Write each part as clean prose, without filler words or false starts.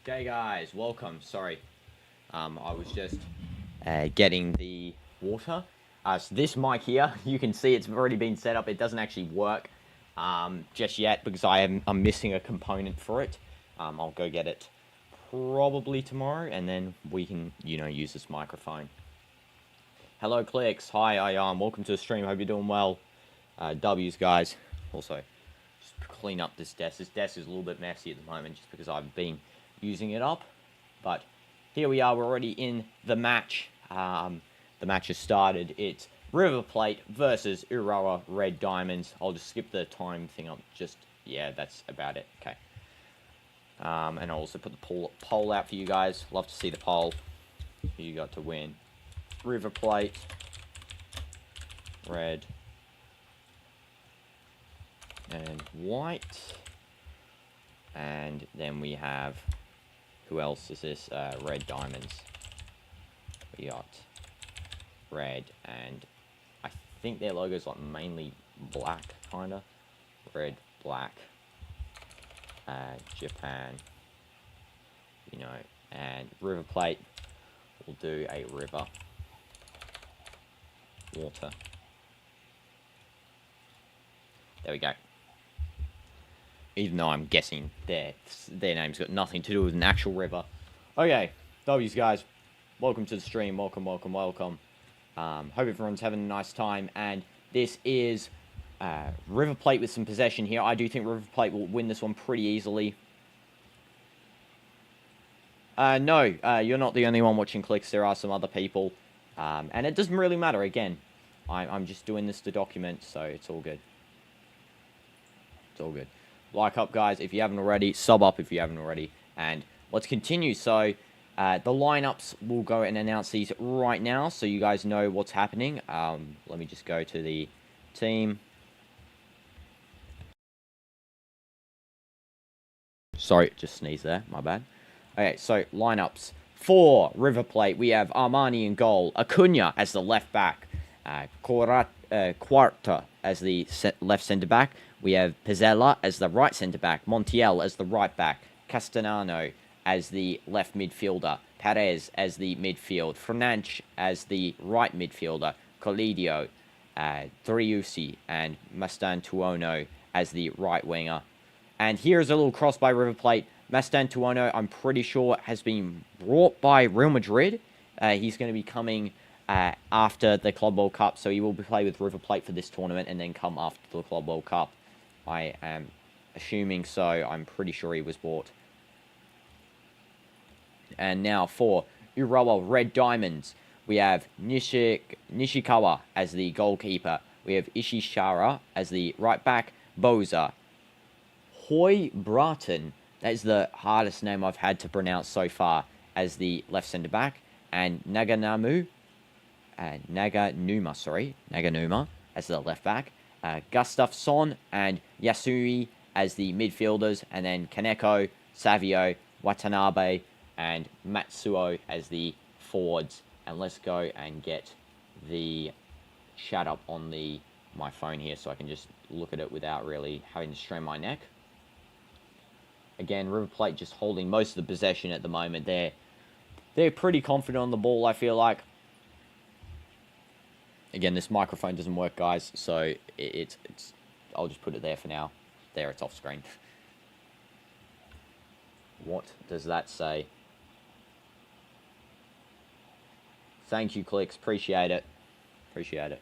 Okay guys, welcome. Sorry, I was just getting the water. So this mic here, you can see it's already been set up. It doesn't actually work just yet because I'm missing a component for it. I'll go get it probably tomorrow, and then we can, use this microphone. Hello, Clicks. Hi, welcome to the stream. Hope you're doing well. W's, guys. Also, just clean up this desk. This desk is a little bit messy at the moment just because I've been using it up. But here we are. We're already in the match. The match has started. It's River Plate versus Urawa Red Diamonds. I'll just skip the time thing up. Yeah, that's about it. Okay. And I'll also put the poll out for you guys. Love to see the poll. Who you got to win? River Plate, red, and white. And then we have, who else is this? Red Diamonds. We got red, and I think their logo's like mainly black, kinda. Red, black, Japan, and River Plate. We'll do a river. Water. There we go. Even though I'm guessing their name's got nothing to do with an actual river. Okay, W's guys, welcome to the stream. Welcome. Hope everyone's having a nice time. And this is River Plate with some possession here. I do think River Plate will win this one pretty easily. No, you're not the only one watching Clicks. There are some other people. And it doesn't really matter. Again, I'm just doing this to document, so it's all good. It's all good. Like up, guys, if you haven't already. Sub up if you haven't already. And let's continue. So, the lineups, we'll go and announce these right now so you guys know what's happening. Let me just go to the team. Sorry, just sneezed there. My bad. Okay, so lineups. For River Plate, we have Armani in goal, Acuna as the left back, Quarta as the left centre back. We have Pizzella as the right centre back, Montiel as the right back, Castellano as the left midfielder, Perez as the midfield, Fernandes as the right midfielder, Colidio, Driussi and Mastantuono as the right winger. And here's a little cross by River Plate. Mastantuono, I'm pretty sure, has been brought by Real Madrid. He's going to be coming after the Club World Cup, so he will play with River Plate for this tournament and then come after the Club World Cup. I am assuming so. I'm pretty sure he was bought. And now for Urawa Red Diamonds, we have Nishikawa as the goalkeeper. We have Ishishara as the right back, Boza, Hoy Bratton. That is the hardest name I've had to pronounce so far, as the left centre back, and Naganuma as the left back, Gustafsson and Yasui as the midfielders, and then Kaneko, Savio, Watanabe, and Matsuo as the forwards. And let's go and get the chat up on my phone here so I can just look at it without really having to strain my neck. Again, River Plate just holding most of the possession at the moment. They're pretty confident on the ball, I feel like. Again, this microphone doesn't work, guys, so it's I'll just put it there for now. There, it's off screen. What does that say? Thank you, Clicks. Appreciate it. Appreciate it.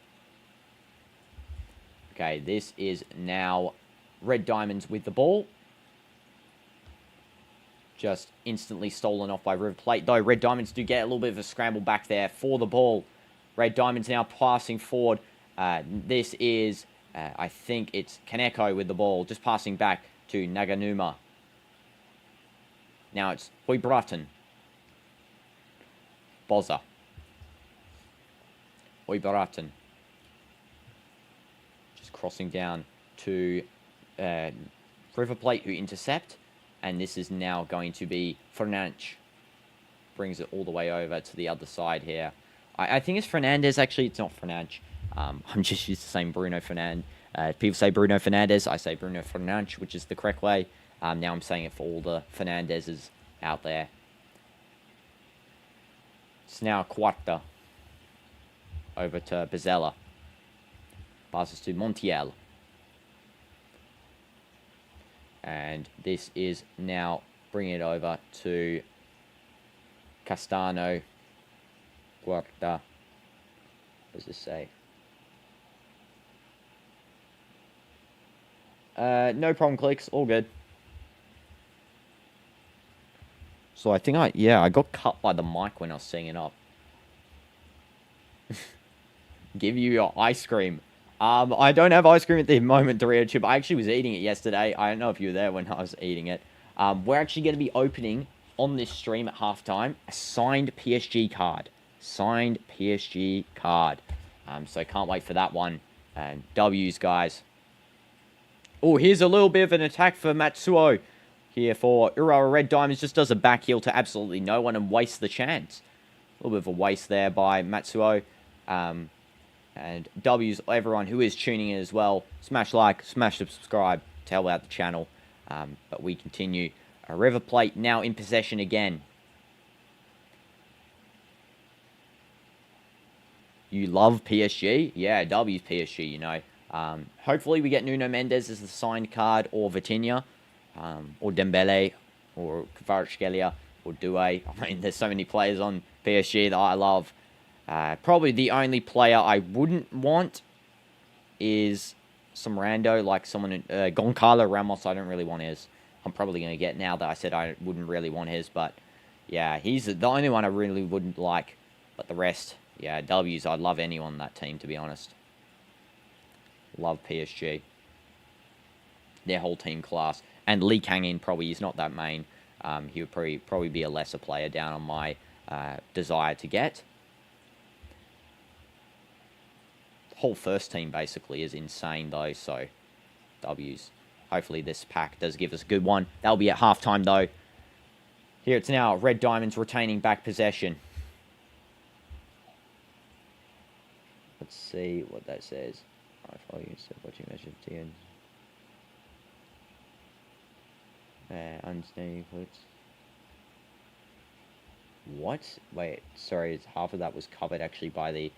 Okay, this is now Red Diamonds with the ball. Just instantly stolen off by River Plate, though Red Diamonds do get a little bit of a scramble back there for the ball. Red Diamonds now passing forward. This is, I think it's Kaneko with the ball, just passing back to Naganuma. Now it's Hoybratton. Boza. Hoybratton. Just crossing down to River Plate, who intercept. And this is now going to be Fernandes. Brings it all the way over to the other side here. I think it's Fernandes, actually. It's not Fernandes. I'm just used to saying Bruno Fernandes. People say Bruno Fernandes. I say Bruno Fernandes, which is the correct way. Now I'm saying it for all the Fernandeses out there. It's now Quarta. Over to Bezella. Passes to Montiel. And this is now bringing it over to Castano. Quarta. What does this say? No problem, clicks. All good. So I think I got cut by the mic when I was setting it up. Give you your ice cream. I don't have ice cream at the moment, Dorito Chip. I actually was eating it yesterday. I don't know if you were there when I was eating it. We're actually going to be opening on this stream at halftime a signed PSG card. Signed PSG card. So can't wait for that one. And W's, guys. Oh, here's a little bit of an attack for Matsuo. Here for Urawa Red Diamonds. Just does a back heel to absolutely no one and wastes the chance. A little bit of a waste there by Matsuo. And W's, everyone who is tuning in as well. Smash like, smash subscribe to help out the channel. But we continue. River Plate now in possession again. You love PSG? Yeah, W's PSG, you know. Hopefully we get Nuno Mendes as the signed card, or Vitinha, or Dembele, or Kvaratskhelia, or Doué. I mean, there's so many players on PSG that I love. Probably the only player I wouldn't want is some rando, like someone, Goncalo Ramos. I don't really want his. I'm probably going to get now that I said I wouldn't really want his, but yeah, he's the only one I really wouldn't like. But the rest, yeah, W's, I'd love anyone on that team, to be honest. Love PSG. Their whole team class. And Lee Kang-in probably is not that main. He would probably be a lesser player down on my desire to get. The whole first team basically is insane though, so W's. Hopefully this pack does give us a good one. That'll be at halftime though. Here it's now Red Diamonds retaining back possession. Let's see what that says. I follow you instead of watching measure of TN. Understanding clips. What? Wait, sorry, half of that was covered actually by the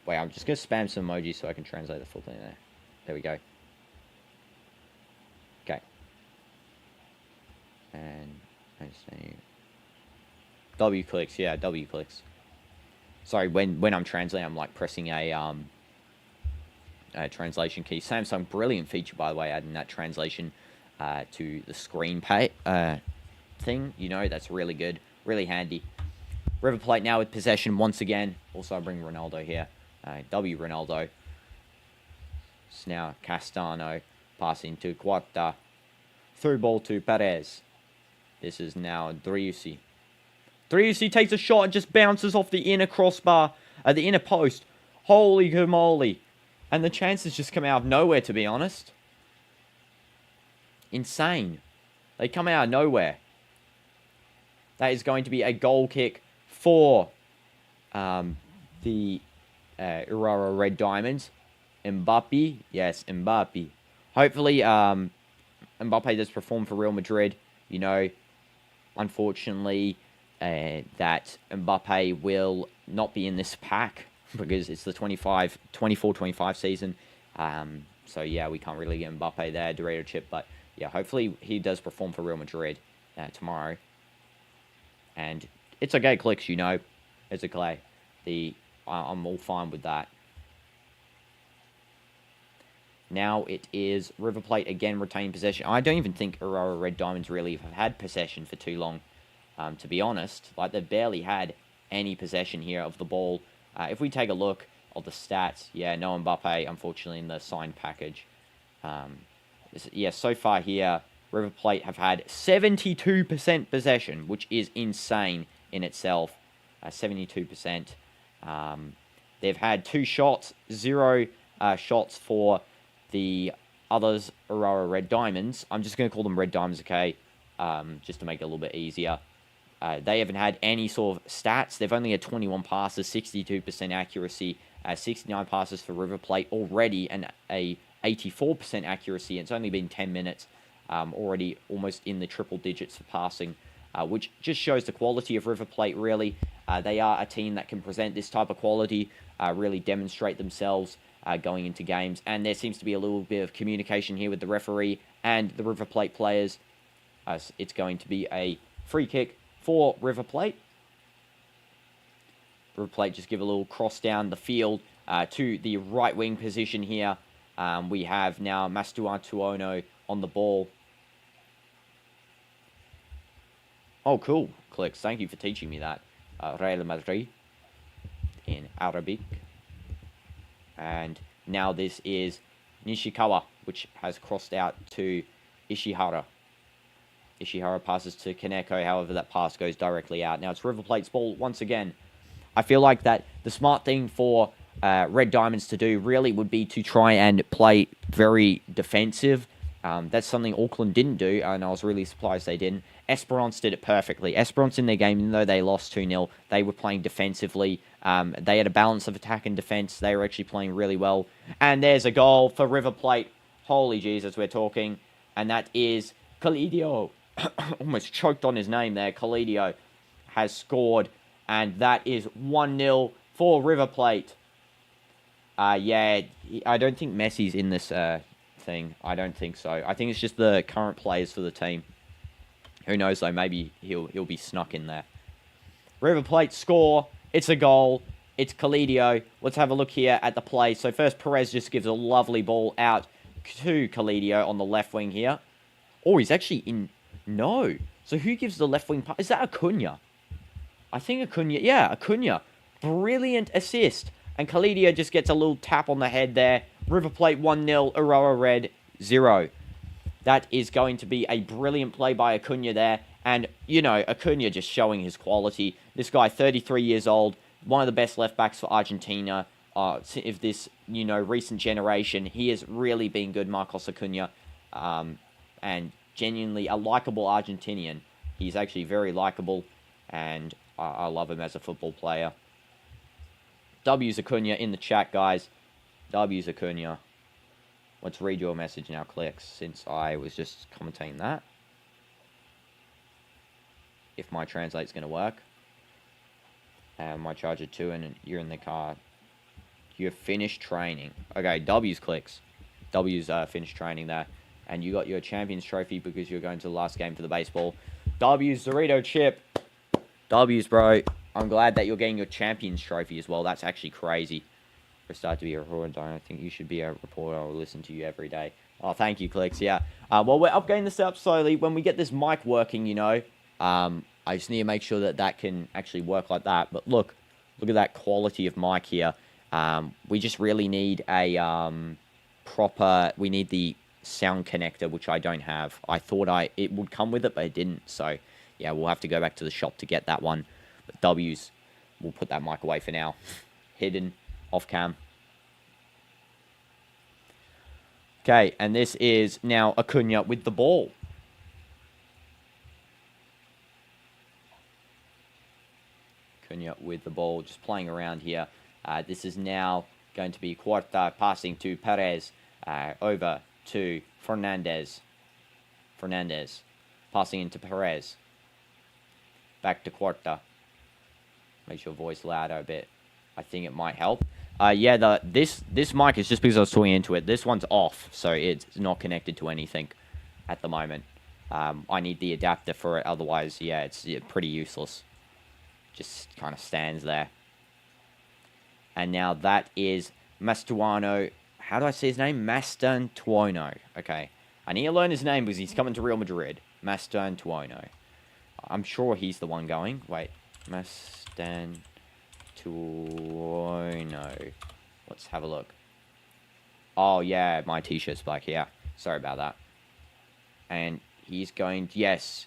wait, I'm just gonna spam some emojis so I can translate the full thing there. There we go. Okay. And understanding. W clicks, yeah, W clicks. Sorry, when I'm translating, I'm like pressing a translation key. Samsung, brilliant feature, by the way, adding that translation to the screen thing. You know, that's really good, really handy. River Plate now with possession once again. Also, I bring Ronaldo here. W Ronaldo. It's now Castano passing to Quarta. Through ball to Perez. This is now Driussi. Driussi takes a shot and just bounces off the inner crossbar, the inner post. Holy moly. And the chances just come out of nowhere, to be honest. Insane. They come out of nowhere. That is going to be a goal kick for the Urawa Red Diamonds. Mbappe. Yes, Mbappe. Hopefully, Mbappe does perform for Real Madrid. You know, unfortunately, that Mbappe will not be in this pack because it's the 24-25 season. So, yeah, we can't really get Mbappe there, Dorito Chip. But, yeah, hopefully he does perform for Real Madrid tomorrow. And it's okay, clicks, you know. It's okay. I'm all fine with that. Now it is River Plate again retaining possession. I don't even think Urawa Red Diamonds really have had possession for too long, to be honest. Like, they've barely had any possession here of the ball. If we take a look at the stats, yeah, no Mbappe, unfortunately, in the signed package. Yeah, so far here, River Plate have had 72% possession, which is insane in itself. 72%. They've had 2 shots, 0 shots for the others, Urawa Red Diamonds. I'm just going to call them Red Diamonds, okay? Just to make it a little bit easier. They haven't had any sort of stats. They've only had 21 passes, 62% accuracy, 69 passes for River Plate already, and a 84% accuracy. It's only been 10 minutes. already almost in the triple digits for passing, which just shows the quality of River Plate, really. They are a team that can present this type of quality, really demonstrate themselves going into games. And there seems to be a little bit of communication here with the referee and the River Plate players. It's going to be a free kick for River Plate. River Plate just give a little cross down the field to the right wing position here. We have now Mastuano on the ball. Oh, cool. Clicks. Thank you for teaching me that. Real Madrid in Arabic. And now this is Nishikawa, which has crossed out to Ishihara. Ishihara passes to Kaneko, however that pass goes directly out. Now it's River Plate's ball once again. I feel like that the smart thing for Red Diamonds to do really would be to try and play very defensive. That's something Auckland didn't do, and I was really surprised they didn't. Esperance did it perfectly. Esperance in their game, even though they lost 2-0, they were playing defensively. They had a balance of attack and defense. They were actually playing really well. And there's a goal for River Plate. Holy Jesus, we're talking. And that is Calidio. Almost choked on his name there. Calidio has scored. And that is 1-0 for River Plate. Yeah, I don't think Messi's in this thing. I don't think so. I think it's just the current players for the team. Who knows, though? Maybe he'll be snuck in there. River Plate score. It's a goal. It's Calidio. Let's have a look here at the play. So first, Perez just gives a lovely ball out to Calidio on the left wing here. Oh, he's actually in... No. So who gives the left wing pass? Is that Acuna? I think Acuna. Yeah, Acuna. Brilliant assist. And Calidio just gets a little tap on the head there. River Plate 1-0. Urawa Red 0. That is going to be a brilliant play by Acuna there. And, you know, Acuna just showing his quality. This guy, 33 years old. One of the best left backs for Argentina. Of this, you know, recent generation. He has really been good, Marcos Acuna. And genuinely a likable Argentinian. He's actually very likable. And I love him as a football player. W's Acuna in the chat, guys. W's Acuna. Let's read your message now, Clicks, since I was just commentating that. If my translate's going to work. My charger too, and you're in the car. You've finished training. Okay, W's Clicks. W's finished training there. And you got your Champions Trophy because you're going to the last game for the baseball. W's Dorito Chip. W's, bro. I'm glad that you're getting your Champions Trophy as well. That's actually crazy. For a start to be a reporter, I think you should be a reporter. I'll listen to you every day. Oh, thank you, Clicks. Yeah. Well, we're upgrading this up slowly. When we get this mic working, you know, I just need to make sure that that can actually work like that. But look at that quality of mic here. We just really need a proper... We need the sound connector, which I don't have. I thought it would come with it, but it didn't. So, yeah, we'll have to go back to the shop to get that one. But W's, we'll put that mic away for now. Hidden, off cam. Okay, and this is now Acuna with the ball. Acuna with the ball, just playing around here. This is now going to be Cuarta passing to Perez, over to Fernandez. Fernandez passing into Perez. Back to Cuarta. Makes your voice louder a bit. I think it might help. Yeah, this mic is just because I was talking into it. This one's off, so it's not connected to anything at the moment. I need the adapter for it, otherwise, yeah, it's pretty useless. Just kind of stands there. And now that is Mastuano. How do I say his name? Mastantuono. Okay. I need to learn his name because he's coming to Real Madrid. Mastantuono. I'm sure he's the one going. Wait. Mastantuono. Let's have a look. Oh, yeah. My t-shirt's black. Yeah. Sorry about that. And he's going... Yes.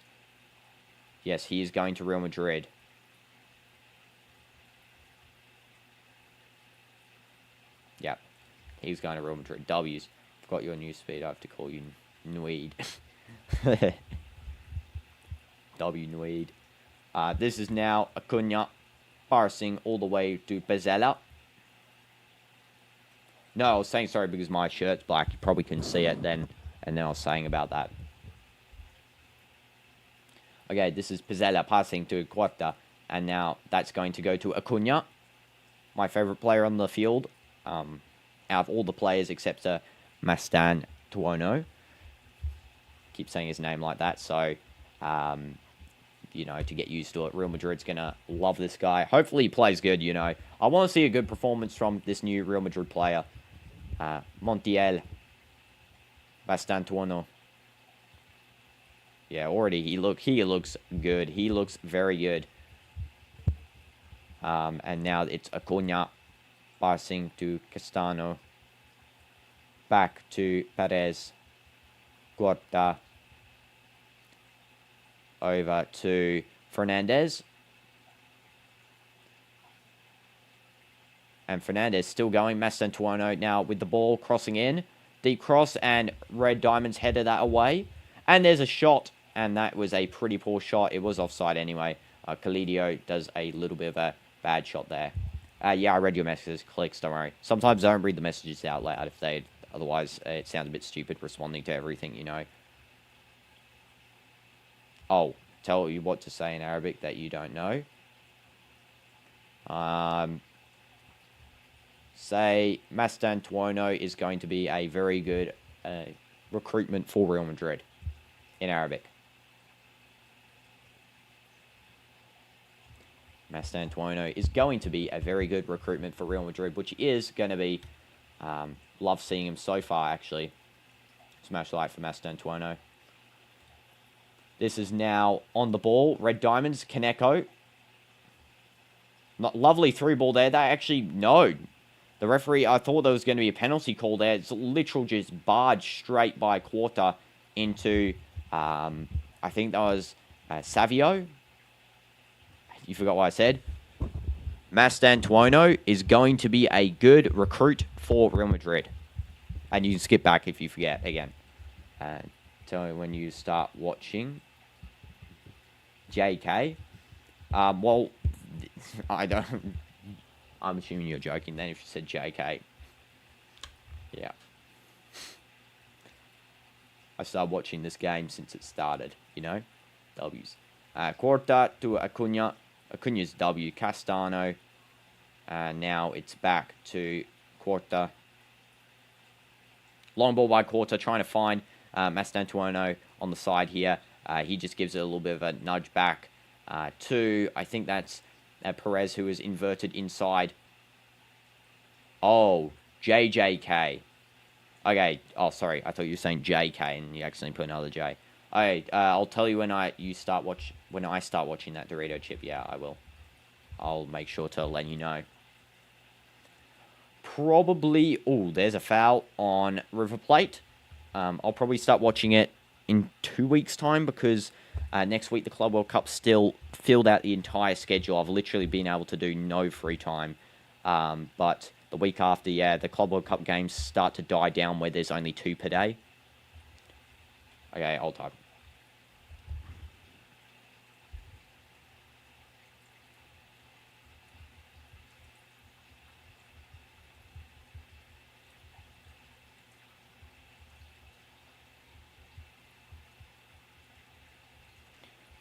Yes, he is going to Real Madrid. Yep. He's going to Real Madrid. W's. I've got your news speed. I have to call you Nweed. W Nweed. This is now Acuna passing all the way to Bezella. No, I was saying sorry because my shirt's black. You probably couldn't see it then. And then I was saying about that. Okay, this is Pizzella passing to Quarta. And now that's going to go to Acuna, my favorite player on the field. Out of all the players except Mastan Tuono. Keep saying his name like that. So, you know, to get used to it. Real Madrid's going to love this guy. Hopefully he plays good, you know. I want to see a good performance from this new Real Madrid player. Montiel. Bastantuono. Yeah, already he looks good. He looks very good. And now it's Acuna passing to Castano. Back to Perez. Guarda. Over to Fernandez. And Fernandez still going. Mastantuono now with the ball crossing in. Deep cross, and Red Diamonds headed that away. And there's a shot, and that was a pretty poor shot. It was offside anyway. Calidio does a little bit of a bad shot there. Yeah, I read your messages. Clicks, don't worry. Sometimes I don't read the messages out loud if they... Otherwise, it sounds a bit stupid responding to everything, you know. Oh, tell you what to say in Arabic that you don't know. Say Mastantuono is going to be a very good recruitment for Real Madrid in Arabic. Mastantuono is going to be a very good recruitment for Real Madrid, which is going to be... love seeing him so far, actually. Smash like for Mastantuono. This is now on the ball. Red Diamonds, Kaneko. Not lovely through ball there. They actually, no. The referee, I thought there was going to be a penalty call there. It's literal just barged straight by Quarta into, I think that was Savio. You forgot what I said. Mastantuono is going to be a good recruit for Real Madrid. And you can skip back if you forget again. Tell me when you start watching. JK. Well, I don't... I'm assuming you're joking then if you said JK. Yeah. I started watching this game since it started, you know. W's. Quarta to Acuna. Acuna's W. Castano. Now it's back to Quarta. Long ball by Quarta, trying to find Mastantuono on the side here. He just gives it a little bit of a nudge back to, I think that's Perez, who is inverted inside. Oh, JJK. Okay. Oh, sorry. I thought you were saying JK and you accidentally put another J. Okay. I'll tell you when I start watching that Dorito chip. Yeah, I will. I'll make sure to let you know. Probably... Oh, there's a foul on River Plate. I'll probably start watching it in 2 weeks' time because next week the Club World Cup still filled out the entire schedule. I've literally been able to do no free time. But the week after, yeah, the Club World Cup games start to die down where there's only 2 per day. Okay, I'll type.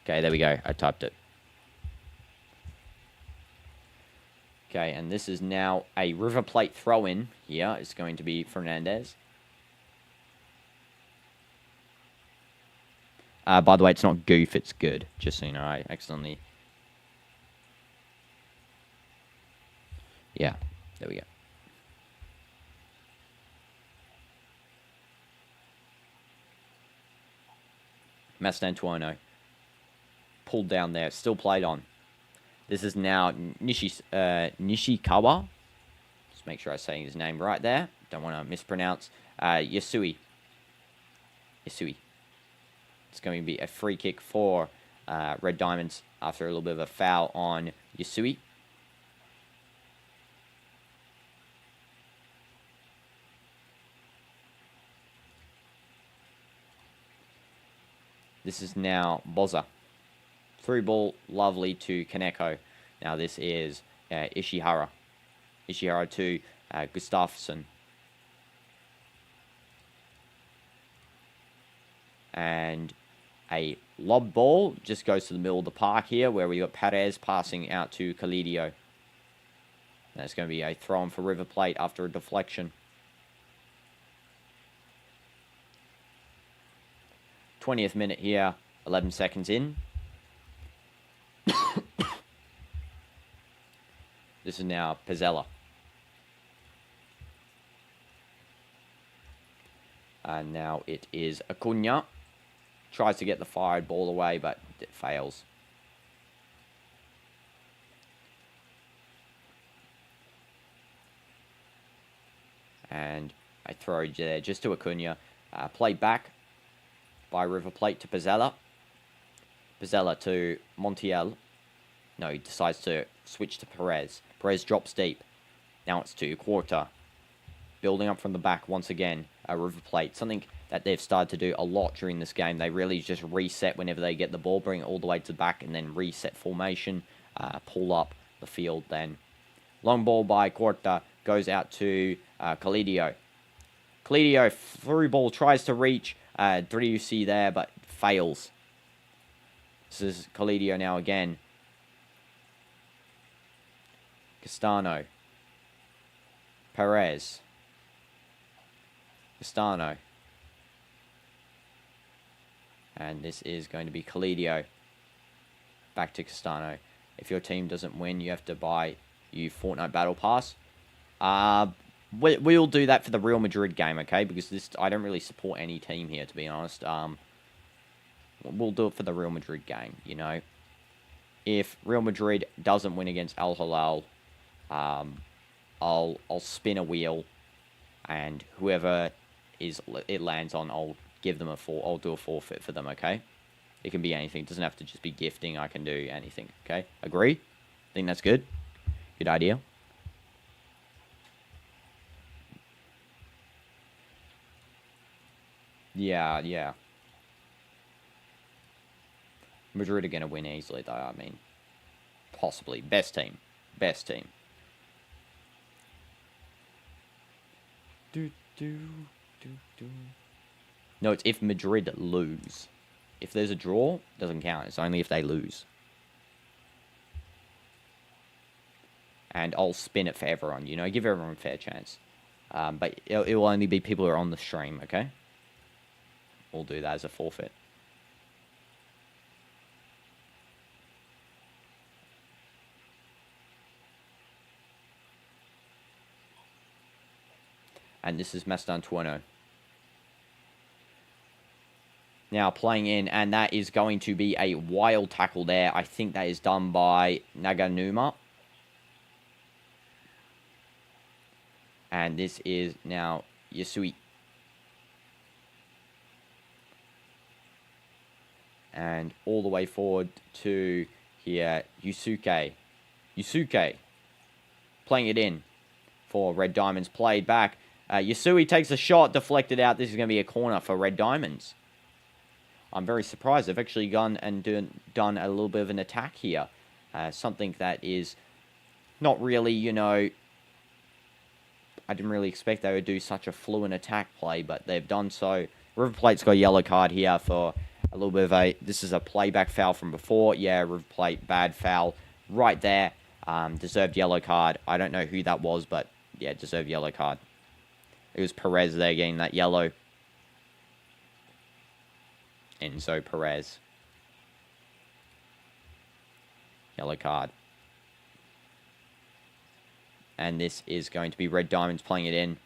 Okay, there we go. I typed it. Okay, and this is now a River Plate throw-in here. It's going to be Fernandez. By the way, it's not goof, it's good. Just so you know, I accidentally... Yeah, there we go. Mastantuono. Pulled down there, still played on. This is now Nishikawa. Just make sure I'm saying his name right there. Don't want to mispronounce. Yasui. It's going to be a free kick for Red Diamonds after a little bit of a foul on Yasui. This is now Boza. Through ball, lovely to Kaneko. Now this is Ishihara. Ishihara to Gustafsson. And a lob ball just goes to the middle of the park here, where we got Perez passing out to Calidio. That's going to be a throw-in for River Plate after a deflection. 20th minute here, 11 seconds in. This is now Pizzella. And now it is Acuna. Tries to get the fired ball away, but it fails. And a throw there just to Acuna. Played back by River Plate to Pizzella. Pizzella to Montiel. No, he decides to switch to Perez. Perez drops deep. Now it's to Quarta. Building up from the back once again. River Plate. Something that they've started to do a lot during this game. They really just reset whenever they get the ball. Bring it all the way to the back and then reset formation. Pull up the field then. Long ball by Quarta. Goes out to Calidio. Calidio through ball. Tries to reach Driussi there, but fails. This is Calidio now again. Castano. Perez. Castano. And this is going to be Calidio. Back to Castano. If your team doesn't win, you have to buy you Fortnite Battle Pass. We'll do that for the Real Madrid game, okay? Because this I don't really support any team here, to be honest. We'll do it for the Real Madrid game, you know. If Real Madrid doesn't win against Al Hilal, I'll spin a wheel, and whoever it lands on, I'll give them I'll do a forfeit for them, okay? It can be anything. It doesn't have to just be gifting. I can do anything, okay? Agree? Think that's good? Good idea. Yeah. Madrid are going to win easily, though, I mean. Possibly. Best team. No, it's if Madrid lose. If there's a draw, it doesn't count. It's only if they lose. And I'll spin it for everyone, you know. Give everyone a fair chance. But it will only be people who are on the stream, okay? We'll do that as a forfeit. And this is Mastantuono. Now playing in, and that is going to be a wild tackle there. I think that is done by Naganuma. And this is now Yasui. And all the way forward to here, Yusuke. Playing it in for Red Diamonds. Played back. Yasui takes a shot, deflected out. This is going to be a corner for Red Diamonds. I'm very surprised. They've actually gone and done a little bit of an attack here. Something that is not really, you know... I didn't really expect they would do such a fluent attack play, but they've done so. River Plate's got a yellow card here for a little bit of a... This is a playback foul from before. Yeah, River Plate, bad foul right there. Deserved yellow card. I don't know who that was, but yeah, deserved yellow card. It was Perez there getting that yellow. Enzo Perez. Yellow card. And this is going to be Red Diamonds playing it in.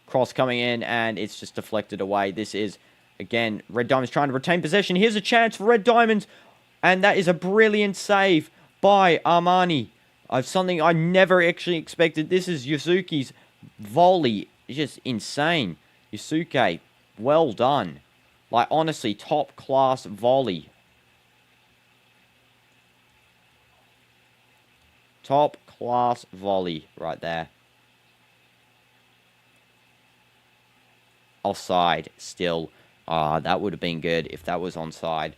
Cross coming in, and it's just deflected away. This is, again, Red Diamonds trying to retain possession. Here's a chance for Red Diamonds. And that is a brilliant save by Armani. Of something I never actually expected. This is Yusuke's volley. It's just insane. Yusuke, well done. Like, honestly, top-class volley. Top-class volley right there. Offside, still. That would have been good if that was onside.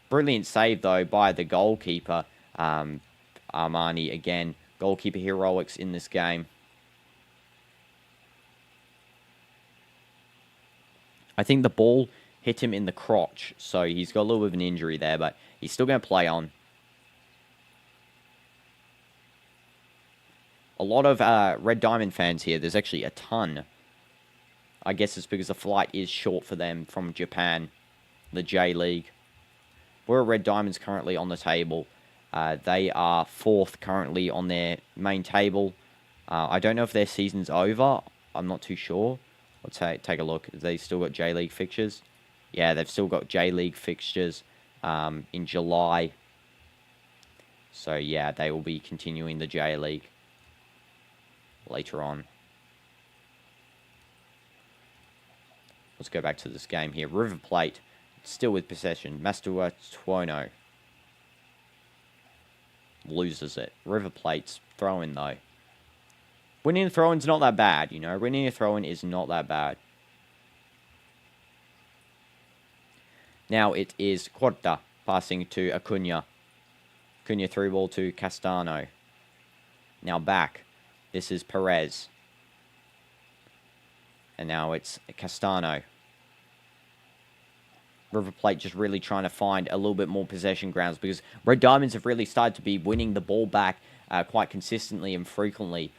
Brilliant save, though, by the goalkeeper. Armani, again. Goalkeeper heroics in this game. I think the ball hit him in the crotch. So he's got a little bit of an injury there, but he's still going to play on. A lot of Red Diamond fans here. There's actually a ton. I guess it's because the flight is short for them from Japan, the J-League. We're Red Diamonds currently on the table. They are 4th currently on their main table. I don't know if their season's over. I'm not too sure. Let's take a look. They still got J-League fixtures? Yeah, they've still got J-League fixtures in July. So, yeah, they will be continuing the J-League later on. Let's go back to this game here. River Plate, still with possession. Matchday Tuono loses it. River Plate's throw-in, though. Winning a throw-in's not that bad, you know. Winning a throw-in is not that bad. Now it is Quarta passing to Acuna. Acuna through ball to Castano. Now back. This is Perez. And now it's Castano. River Plate just really trying to find a little bit more possession grounds because Red Diamonds have really started to be winning the ball back quite consistently and frequently.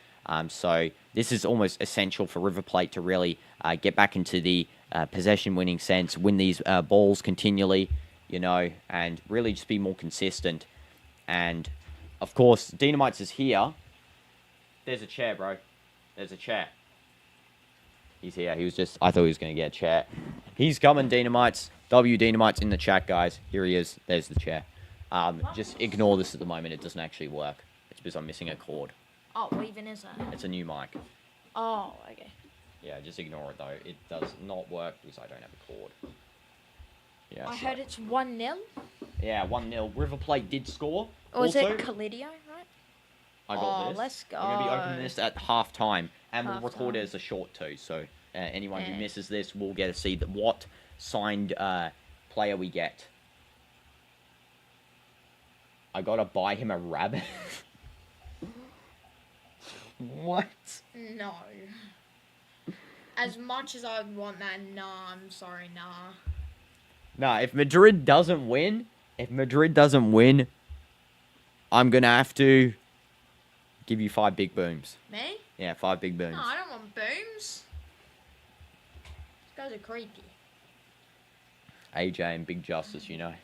So this is almost essential for River Plate to really get back into the possession-winning sense, win these balls continually, you know, and really just be more consistent. And, of course, DinoDoomz is here. There's a chair, bro. There's a chair. He's here. He was just... I thought he was going to get a chair. He's coming, DinoDoomz. DinoDoomz in the chat, guys. Here he is. There's the chair. Just ignore this at the moment. It doesn't actually work. It's because I'm missing a cord. Oh, what even is that? It's a new mic. Oh, okay. Yeah, just ignore it, though. It does not work because I don't have a cord. Yeah, I heard it's 1-0. Yeah, 1-0. River Plate did score. Or is it Calidio, right? I got this. Let's go. We're going to be opening this at half-time. And we'll record it Half-time. as a short, too. So anyone who misses this will get to see what signed player we get. I got to buy him a rabbit. What? No. As much as I would want that, nah, I'm sorry, nah. Nah, if Madrid doesn't win, I'm going to have to give you 5 big booms. Me? Yeah, 5 big booms. No, I don't want booms. These guys are creepy. AJ and Big Justice, you know.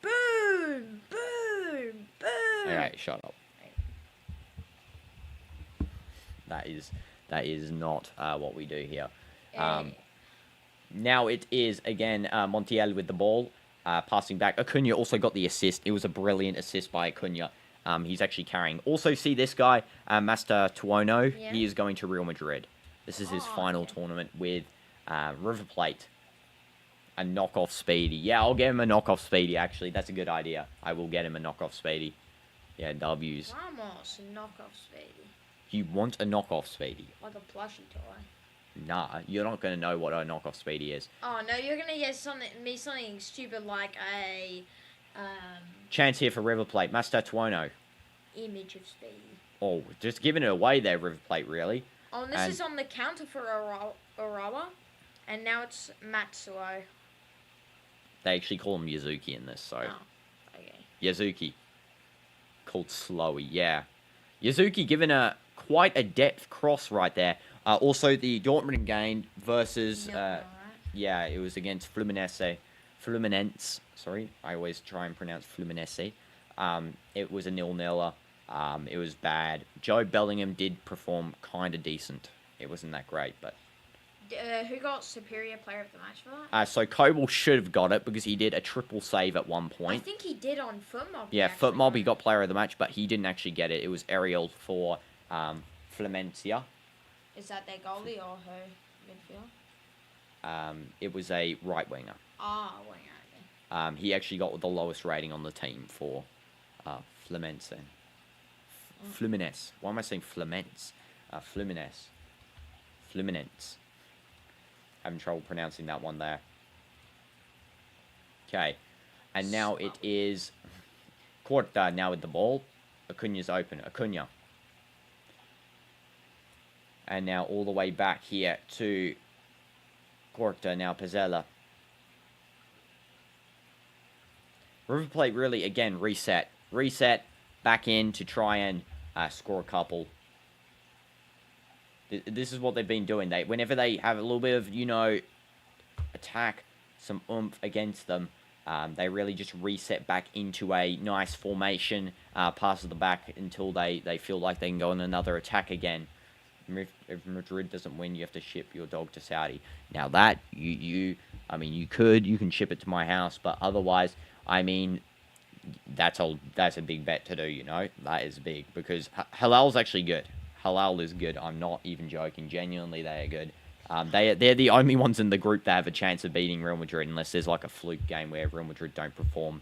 Boom! Boom! Boom! Alright, shut up. That is not what we do here. Now it is, again, Montiel with the ball, passing back. Acuna also got the assist. It was a brilliant assist by Acuna. He's actually carrying. Also, see this guy, Master Tuono. Yeah. He is going to Real Madrid. This is his final tournament with River Plate. A knockoff Speedy. Yeah, I'll get him a knockoff Speedy, actually. That's a good idea. I will get him a knockoff Speedy. Yeah, W's. Vamos, a knockoff Speedy. You want a knockoff Speedy? Like a plushie toy. Nah, you're not going to know what a knockoff Speedy is. Oh, no, you're going to get something stupid like a... Chance here for River Plate. Master Tuono. Image of Speedy. Oh, just giving it away there, River Plate, really. Oh, and this is on the counter for Urawa. And now it's Matsuo. They actually call him Yazuki in this, so... Oh, okay. Yazuki. Called Slowy, yeah. Yazuki given quite a depth cross right there. Also, the Dortmund game versus... yeah, it was against Fluminense. Sorry, I always try and pronounce Fluminense. It was a 0-0. It was bad. Joe Bellingham did perform kind of decent. It wasn't that great, but... who got Superior Player of the Match for that? So Coble should have got it because he did a triple save at one point. I think he did on FootMob. Yeah, FootMob, he got Player of the Match, but he didn't actually get it. It was Ariel for Flumencia. Is that their goalie or who? Midfield? It was a right winger. Ah, winger. Okay. He actually got the lowest rating on the team for Fluminense. Fluminense. Why am I saying Fluminense? Fluminense. Having trouble pronouncing that one there. Okay. And now it is Quarta now with the ball. Acuna's open. Acuna. And now all the way back here to Quarta. Now Pizzella. River Plate really, again, reset. Reset back in to try and score a couple. This is what they've been doing. Whenever they have a little bit of, you know, attack, some oomph against them, they really just reset back into a nice formation, pass to the back until they feel like they can go on another attack again. If Madrid doesn't win, you have to ship your dog to Saudi. Now that, I mean, you can ship it to my house, but otherwise, I mean, that's a big bet to do, you know? That is big, because Halal's actually good. Halal is good. I'm not even joking. Genuinely, they are good. They're the only ones in the group that have a chance of beating Real Madrid, unless there's like a fluke game where Real Madrid don't perform.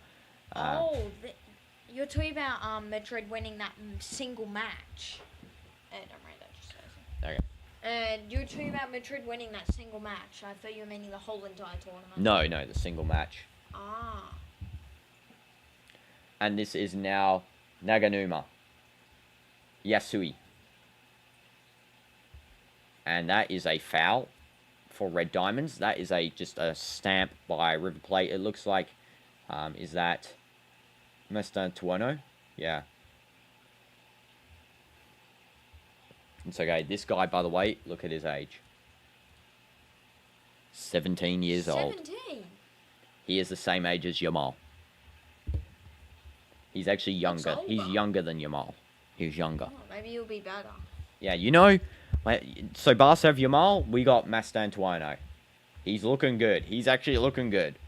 You're talking about Madrid winning that single match. Don't worry, that just says. Okay. You're talking about Madrid winning that single match. I thought you were meaning the whole entire tournament. No, the single match. Ah. And this is now Naganuma. Yasui. And that is a foul for Red Diamonds. That is just a stamp by River Plate. It looks like, is that Mr. Tuono? Yeah. It's okay. This guy, by the way, look at his age. 17 years old. 17? He is the same age as Yamal. He's actually younger. He's younger than Yamal. He's younger. Oh, maybe he'll be better. Yeah, you know, so Barca have Yamal, we got Mastantuono. He's looking good. He's actually looking good.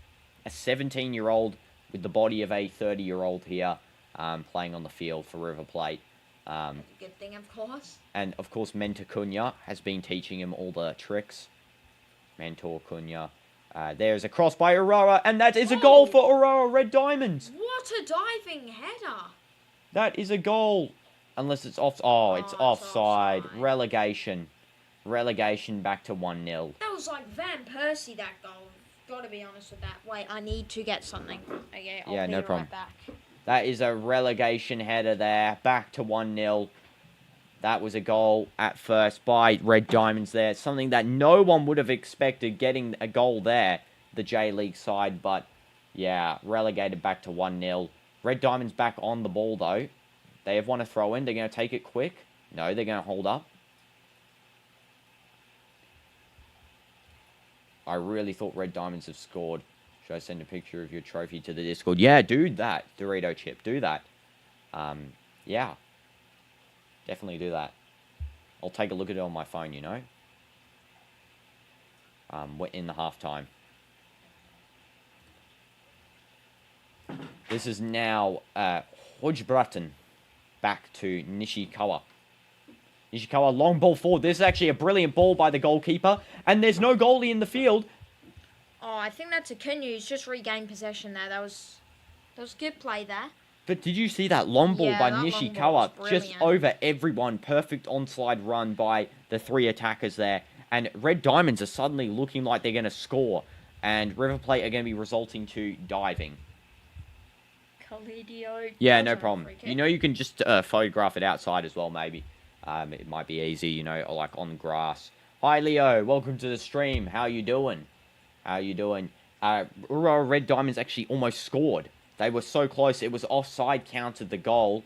A 17-year-old with the body of a 30-year-old here, playing on the field for River Plate. Good thing, of course. And, of course, Mentor Cunha has been teaching him all the tricks. Mentor Cunha. There's a cross by Urawa, and that is a goal for Urawa Red Diamonds. What a diving header. That is a goal. Unless it's off. Oh, it's offside. Relegation. Relegation back to 1-0. That was like Van Persie, that goal. Gotta be honest with that. Wait, I need to get something. Okay, I'll be right back. That is a relegation header there. Back to 1-0. That was a goal at first by Red Diamonds there. Something that no one would have expected, getting a goal there, the J-League side. But, yeah, relegated back to 1-0. Red Diamonds back on the ball, though. They have won a throw-in. They're going to take it quick. No, they're going to hold up. I really thought Red Diamonds have scored. Should I send a picture of your trophy to the Discord? Yeah, do that, Dorito Chip. Do that. Yeah. Definitely do that. I'll take a look at it on my phone, you know. We're in the halftime. This is now Hodgebratton. Back to Nishikawa. Nishikawa, long ball forward. This is actually a brilliant ball by the goalkeeper. And there's no goalie in the field. Oh, I think that's a Kenya who's just regained possession there. That was good play there. But did you see that long ball by Nishikawa? Just over everyone. Perfect onside run by the three attackers there. And Red Diamonds are suddenly looking like they're going to score. And River Plate are going to be resulting to diving. Yeah, no problem. You know, you can just photograph it outside as well, maybe. It might be easy, you know, like on grass. Hi, Leo. Welcome to the stream. How you doing? How you doing? Urawa Red Diamonds actually almost scored. They were so close. It was offside, counted the goal.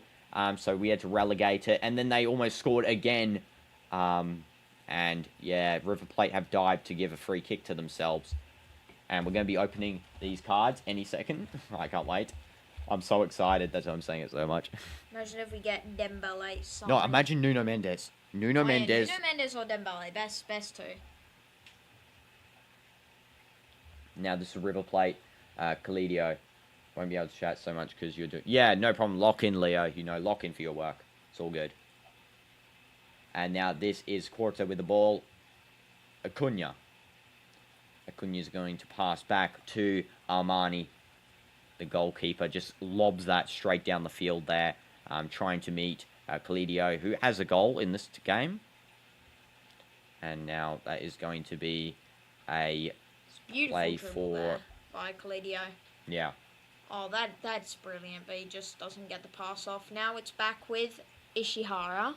So we had to relegate it. And then they almost scored again. And, yeah, River Plate have dived to give a free kick to themselves. And we're going to be opening these cards any second. I can't wait. I'm so excited. That's why I'm saying it so much. Imagine if we get Dembele signed. No, imagine Nuno Mendes. Nuno Mendes. Yeah, Nuno Mendes or Dembele. Best two. Now this is River Plate. Kalidio. Won't be able to chat so much because you're doing... Yeah, no problem. Lock in, Leo. You know, lock in for your work. It's all good. And now this is Quarto with the ball. Acuna. Acuna's going to pass back to Armani. The goalkeeper just lobs that straight down the field there, trying to meet Kalidio, who has a goal in this game. And now that is going to be a play for... by Kalidio. Yeah. Oh, that's brilliant, but he just doesn't get the pass off. Now it's back with Ishihara.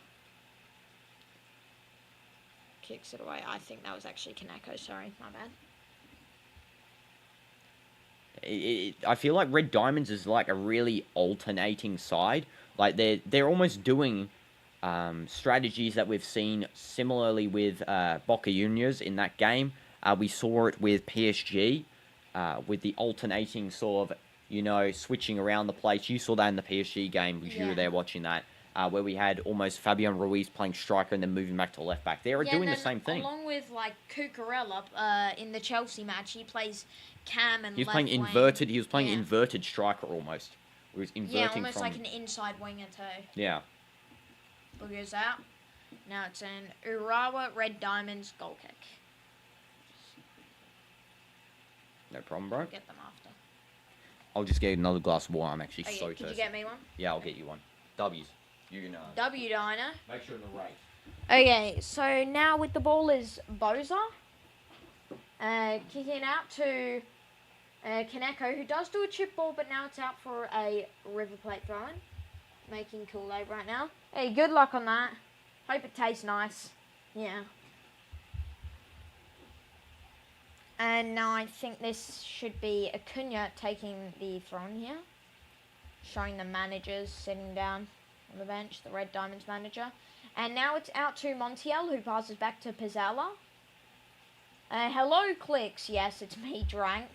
Kicks it away. I think that was actually Kaneko. Sorry, my bad. I feel like Red Diamonds is like a really alternating side. Like they're almost doing strategies that we've seen similarly with Boca Juniors in that game. We saw it with PSG, with the alternating sort of, switching around the place. You saw that in the PSG game because you were there watching that, where we had almost Fabian Ruiz playing striker and then moving back to left back. They are doing the same thing. Along with like Cucurella in the Chelsea match, he plays cam and he was left playing wing. inverted. He was playing inverted striker almost. He was inverting almost from, like an inside winger too. Yeah. Goes out. Now it's an Urawa Red Diamonds goal kick. No problem, bro. Get them after. I'll just get another glass of water. I'm actually so thirsty. Could you get me one? Yeah, I'll get you one. W's. You know. W Dino. Make sure in the race. Okay, so now with the ball is Boza. Kicking out to Kaneko, who does do a chip ball, but now it's out for a River Plate throw-in. Making Kool-Aid right now. Hey, good luck on that. Hope it tastes nice. Yeah. And now I think this should be Acuna taking the throw-in here. Showing the managers sitting down on the bench, the Red Diamonds manager. And now it's out to Montiel, who passes back to Pizzella. Hello, Clicks. Yes, it's me, Drank.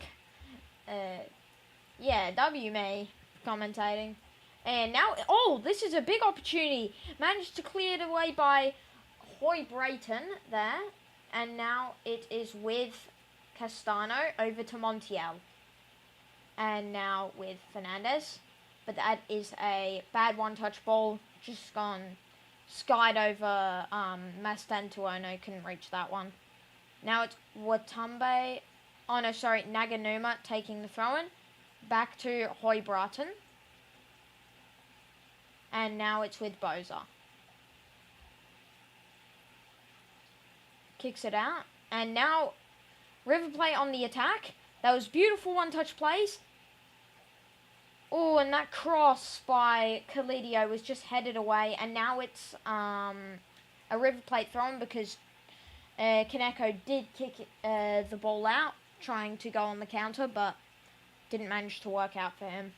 Yeah, W me, commentating. And now, this is a big opportunity. Managed to clear it away by Hoy Brayton there. And now it is with Castano over to Montiel. And now with Fernandez. But that is a bad one-touch ball. Just gone skied over Mastantuono. Couldn't reach that one. Now it's Watambe. Oh, no, sorry. Naganuma taking the throw-in. Back to Hoy Brayton. And now it's with Boza. Kicks it out. And now River Plate on the attack. That was beautiful one-touch plays. Oh, and that cross by Calidio was just headed away. And now it's a River Plate throw-in because Kaneko did kick the ball out, trying to go on the counter, but didn't manage to work out for him.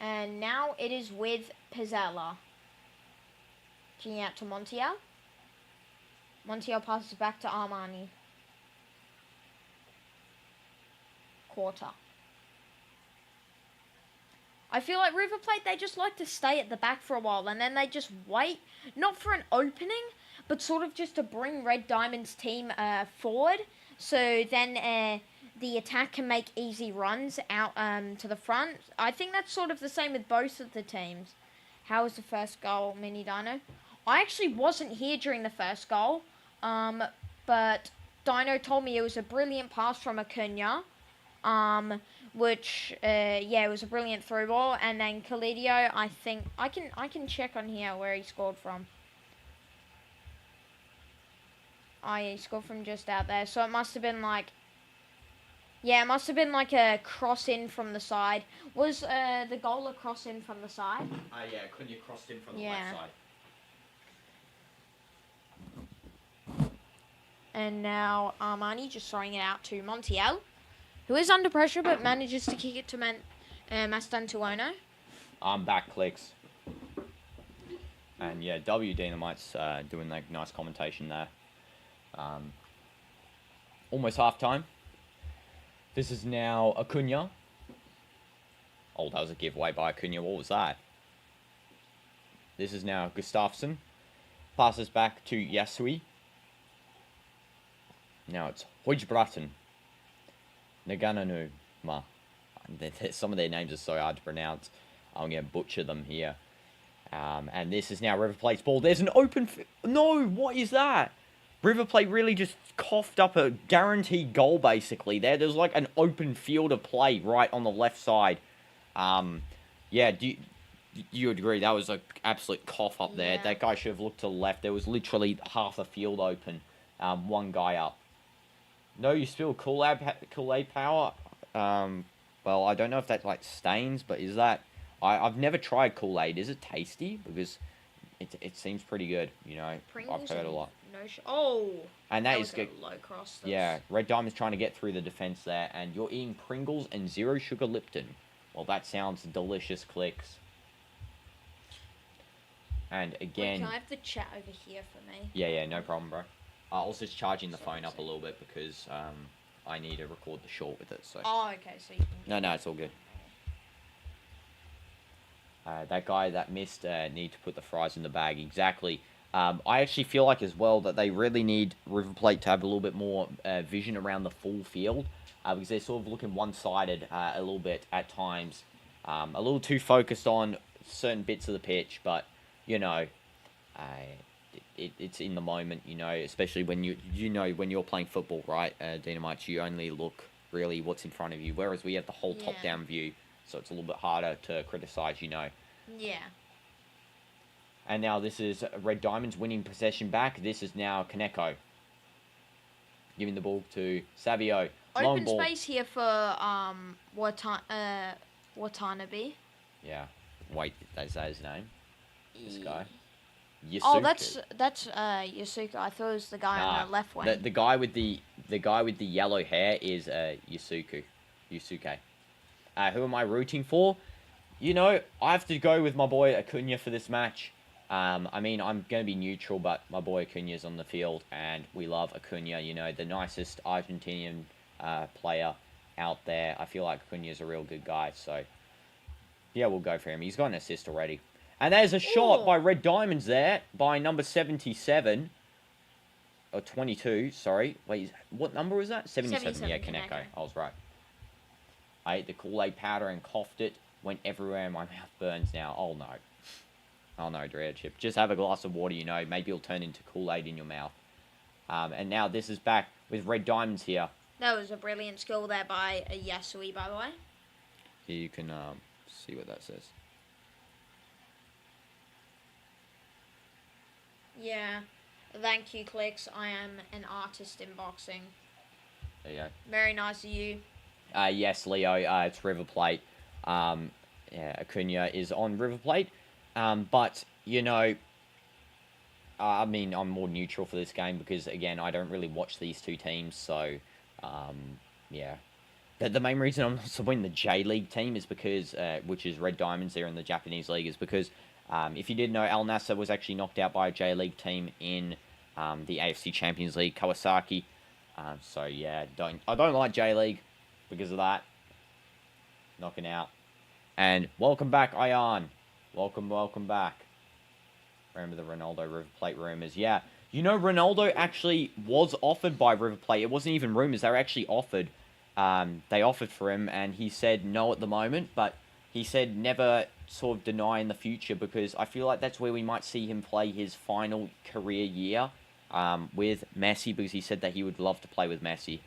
And now it is with Pizzella. Kicking out to Montiel. Montiel passes back to Armani. Quarter. I feel like River Plate, they just like to stay at the back for a while and then they just wait, not for an opening, but sort of just to bring Red Diamond's team forward. So then the attack can make easy runs out to the front. I think that's sort of the same with both of the teams. How was the first goal, Mini Dino? I actually wasn't here during the first goal, but Dino told me it was a brilliant pass from Acuna, which, it was a brilliant through ball. And then Calidio, I think, I can check on here where he scored from. Oh, yeah, he scored from just out there. So it must have been like... Yeah, it must have been like a cross in from the side. Was the goal a cross in from the side? Yeah, couldn't you cross in from the left side? And now Armani just throwing it out to Montiel, who is under pressure but manages to kick it to Mastantuono. I'm back, Clicks. And yeah, W Dynamite's doing like nice commentation there. Almost half-time. This is now Acuna. Oh, that was a giveaway by Acuna. What was that? This is now Gustafsson. Passes back to Yasui. Now it's Hojbratton. Nagananuma. Some of their names are so hard to pronounce. I'm going to butcher them here. And this is now River Plate's ball. There's an open... No, what is that? River Plate really just coughed up a guaranteed goal, basically. There's like an open field of play right on the left side. Yeah, do you agree? That was an absolute cough up there. That guy should have looked to the left. There was literally half a field open. One guy up. No, you spill Kool-Aid power. Well, I don't know if that like stains, but is that... I've never tried Kool-Aid. Is it tasty? Because it seems pretty good. You know, Pringles I've heard a lot. No oh, And that that was is a good. low cross. Yeah, Red Diamond's trying to get through the defense there, and you're eating Pringles and zero sugar Lipton. Well, that sounds delicious, Clicks. And again... Wait, can I have the chat over here for me? Yeah, no problem, bro. I was just charging the Sorry, phone up a little bit because I need to record the short with it. So. Oh, okay, so you can... No, it's all good. That guy that missed need to put the fries in the bag. Exactly. I actually feel like as well that they really need River Plate to have a little bit more vision around the full field because they're sort of looking one-sided a little bit at times. A little too focused on certain bits of the pitch, but, you know, it's in the moment, you know, especially when when you're playing football, right, DinoDoomz, you only look really what's in front of you, whereas we have the whole top-down view, so it's a little bit harder to criticize, you know. Yeah. And now this is Red Diamonds winning possession back. This is now Kaneko. Giving the ball to Savio. Open space here for Watanabe. Yeah. Wait, is that his name? This guy? Yasuku. Oh, that's Yasuka. I thought it was the guy on the left wing. The guy with the yellow hair is Yusuke. Who am I rooting for? You know, I have to go with my boy Acuna for this match. I mean, I'm going to be neutral, but my boy Acuna's on the field, and we love Acuna, you know, the nicest Argentinian player out there. I feel like Acuna's a real good guy, so yeah, we'll go for him. He's got an assist already. And there's a shot by Red Diamonds there, by number 77. Or 22, sorry. Wait, what number was that? 77, yeah, Kaneko. I was right. I ate the Kool-Aid powder and coughed it. Went everywhere and my mouth burns now. Oh, no. Oh, no, Dread Chip. Just have a glass of water, you know. Maybe it'll turn into Kool-Aid in your mouth. And now this is back with Red Diamonds here. That was a brilliant skill there by Yasui, by the way. Here you can see what that says. Yeah. Thank you, Clicks. I am an artist in boxing. There you go. Very nice of you. Yes, Leo. It's River Plate. Yeah, Acuna is on River Plate. But, you know, I mean, I'm more neutral for this game because, again, I don't really watch these two teams. So, yeah. The main reason I'm not supporting the J-League team is because, which is Red Diamonds there in the Japanese League, is because if you didn't know, Al Nassr was actually knocked out by a J-League team in the AFC Champions League, Kawasaki. So, yeah, I don't like J-League because of that. Knocking out. And welcome back, Ayan. Welcome back. Remember the Ronaldo River Plate rumours. Yeah, you know, Ronaldo actually was offered by River Plate. It wasn't even rumours. They were actually offered. They offered for him, and he said no at the moment, but he said never sort of deny in the future because I feel like that's where we might see him play his final career year with Messi because he said that he would love to play with Messi.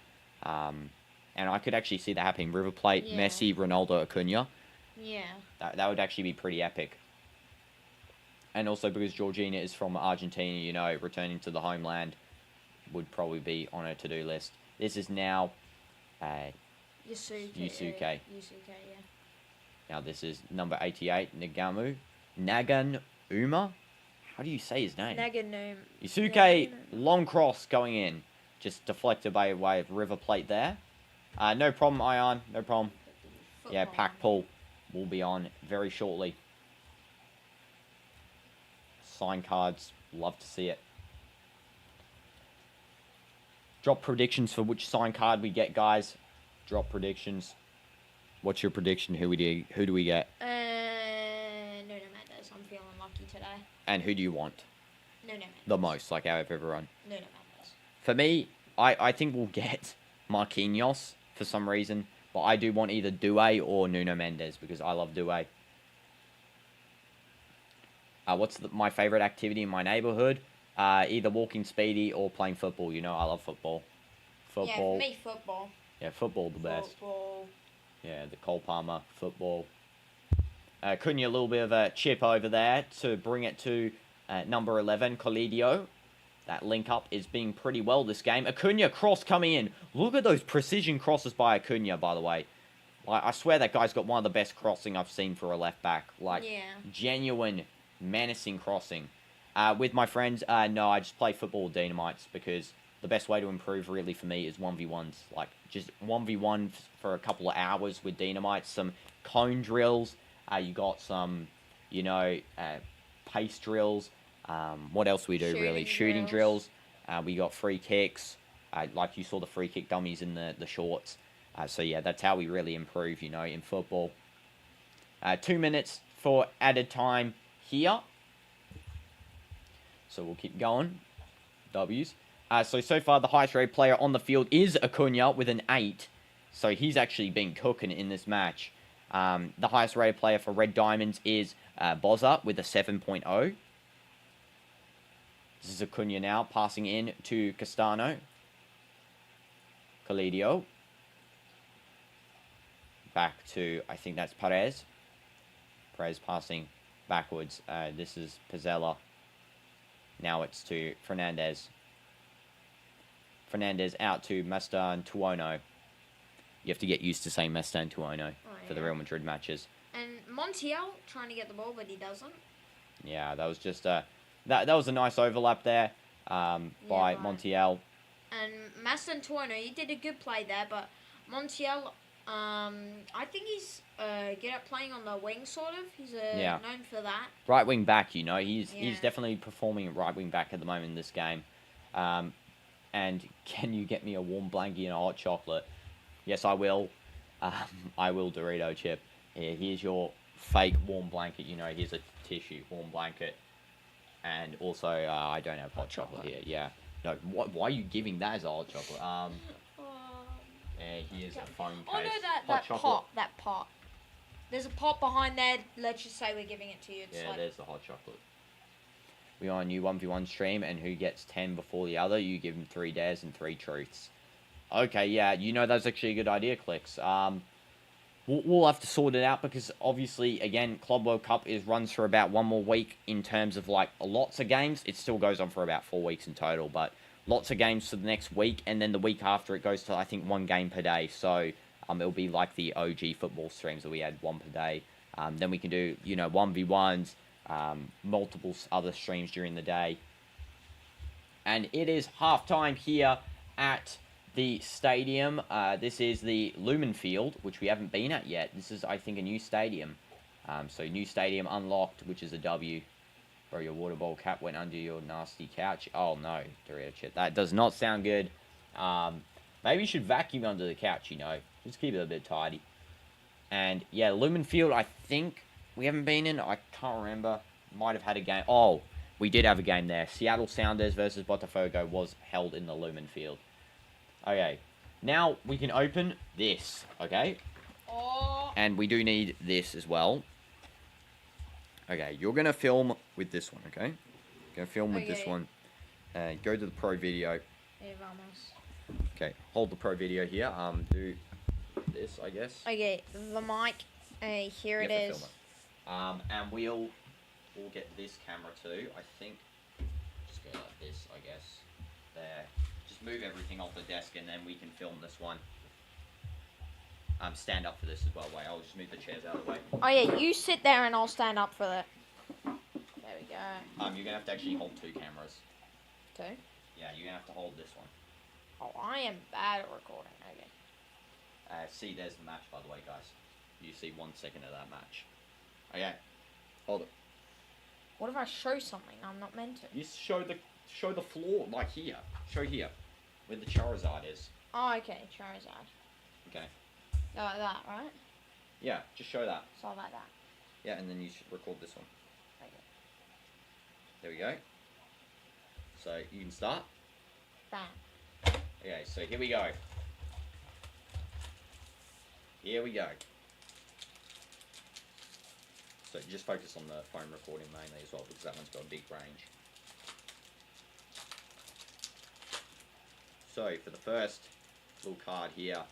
And I could actually see that happening. River Plate, yeah. Messi, Ronaldo, Acuna. Yeah. That would actually be pretty epic. And also because Georgina is from Argentina, you know, returning to the homeland would probably be on her to-do list. This is now Yusuke, yeah. Now this is number 88, Nagan Uma. How do you say his name? Yusuke, long cross going in. Just deflected by way of River Plate there. No problem, Ayan. No problem. Football. Yeah, pack pull will be on very shortly. Sign cards. Love to see it. Drop predictions for which sign card we get, guys. Drop predictions. What's your prediction? Who do we get? No Mendes. I'm feeling lucky today. And who do you want? No Mendes. The most, like out of everyone. No Mendes. For me, I think we'll get Marquinhos for some reason. But I do want either Doué or Nuno Mendes because I love Doué. What's my favourite activity in my neighbourhood? Either walking speedy or playing football. You know, I love football. Yeah, for me, football. Yeah, football the best. Football. Yeah, the Cole Palmer, football. Cunha, a little bit of a chip over there to bring it to number 11, Colidio. That link up is being pretty well this game. Acuna cross coming in. Look at those precision crosses by Acuna, by the way. Like, I swear that guy's got one of the best crossing I've seen for a left back. Like, genuine, menacing crossing. With my friends, no, I just play football with Dynamites because the best way to improve really for me is 1v1s. Like, just 1v1 for a couple of hours with Dynamites. Some cone drills. You got some, pace drills. What else we do, really? Shooting drills. We got free kicks. Like you saw the free kick dummies in the shorts. So, yeah, that's how we really improve, in football. 2 minutes for added time here. So we'll keep going. W's. So far, the highest rated player on the field is Acuna with an 8. So he's actually been cooking in this match. The highest rated player for Red Diamonds is Bozza with a 7.0. This is Acuna now, passing in to Castano. Calidio. Back to, I think that's Perez. Perez passing backwards. This is Pizzella. Now it's to Fernandez. Fernandez out to Mastantuono. You have to get used to saying Mastantuono for the Real Madrid matches. And Montiel trying to get the ball, but he doesn't. Yeah, that was just that was a nice overlap there by Montiel. And Mastantuono, he did a good play there, but Montiel, I think he's good at playing on the wing, sort of. He's known for that. Right wing back, he's definitely performing at right wing back at the moment in this game. And can you get me a warm blankie and a hot chocolate? Yes, I will. I will, Dorito Chip. Here's your fake warm blanket. Here's a tissue warm blanket. And also, I don't have hot chocolate here. Yeah. No, why are you giving that as a hot chocolate? Here's a phone case. Oh, no, that pot. There's a pot behind there. Let's just say we're giving it to you. There's the hot chocolate. We are on a new 1v1 stream, and who gets 10 before the other, you give them 3 dares and 3 truths. Okay, yeah, that's actually a good idea, Clicks. We'll have to sort it out because, obviously, again, Club World Cup runs for about 1 more week in terms of, lots of games. It still goes on for about 4 weeks in total, but lots of games for the next week, and then the week after it goes to, I think, 1 game per day. So, it'll be like the OG football streams that we had 1 per day. Then we can do, 1v1s, multiple other streams during the day. And it is halftime here at the stadium. This is the Lumen Field, which we haven't been at yet. This is, I think, a new stadium. So new stadium unlocked, which is a W. Bro, your water bowl cap went under your nasty couch. Oh no, Dorito Chip. That does not sound good. Maybe you should vacuum under the couch, Just keep it a bit tidy. And yeah, Lumen Field, I think we haven't been in. I can't remember. Might have had a game. Oh, we did have a game there. Seattle Sounders versus Botafogo was held in the Lumen Field. Okay, now we can open this, okay? Oh. And we do need this as well. Okay, you're going to film with this one, okay? You're going to film with this one. Go to the Pro Video. Vamos. Okay, hold the Pro Video here. Do this, I guess. Okay, the mic. Here it is. Film it. And we'll get this camera too, I think. Just go like this, I guess. There. Just move everything off the desk and then we can film this one. Stand up for this as well. Wait, I'll just move the chairs out of the way. Oh yeah, you sit there and I'll stand up for that. There we go. You're gonna have to actually hold 2 cameras. 2? Yeah, you're gonna have to hold this one. Oh, I am bad at recording. Okay. See, there's the match, by the way, guys. You see 1 second of that match. Okay, hold it. What if I show something I'm not meant to? You show the floor, like here. Show here, where the Charizard is. Oh, okay, Charizard. Okay. Like that, right? Yeah, just show that. So like that. Yeah, and then you should record this one. Okay. There we go. So you can start. Bam. Okay, so here we go. Here we go. So just focus on the phone recording mainly as well, because that one's got a big range. So for the first little card here,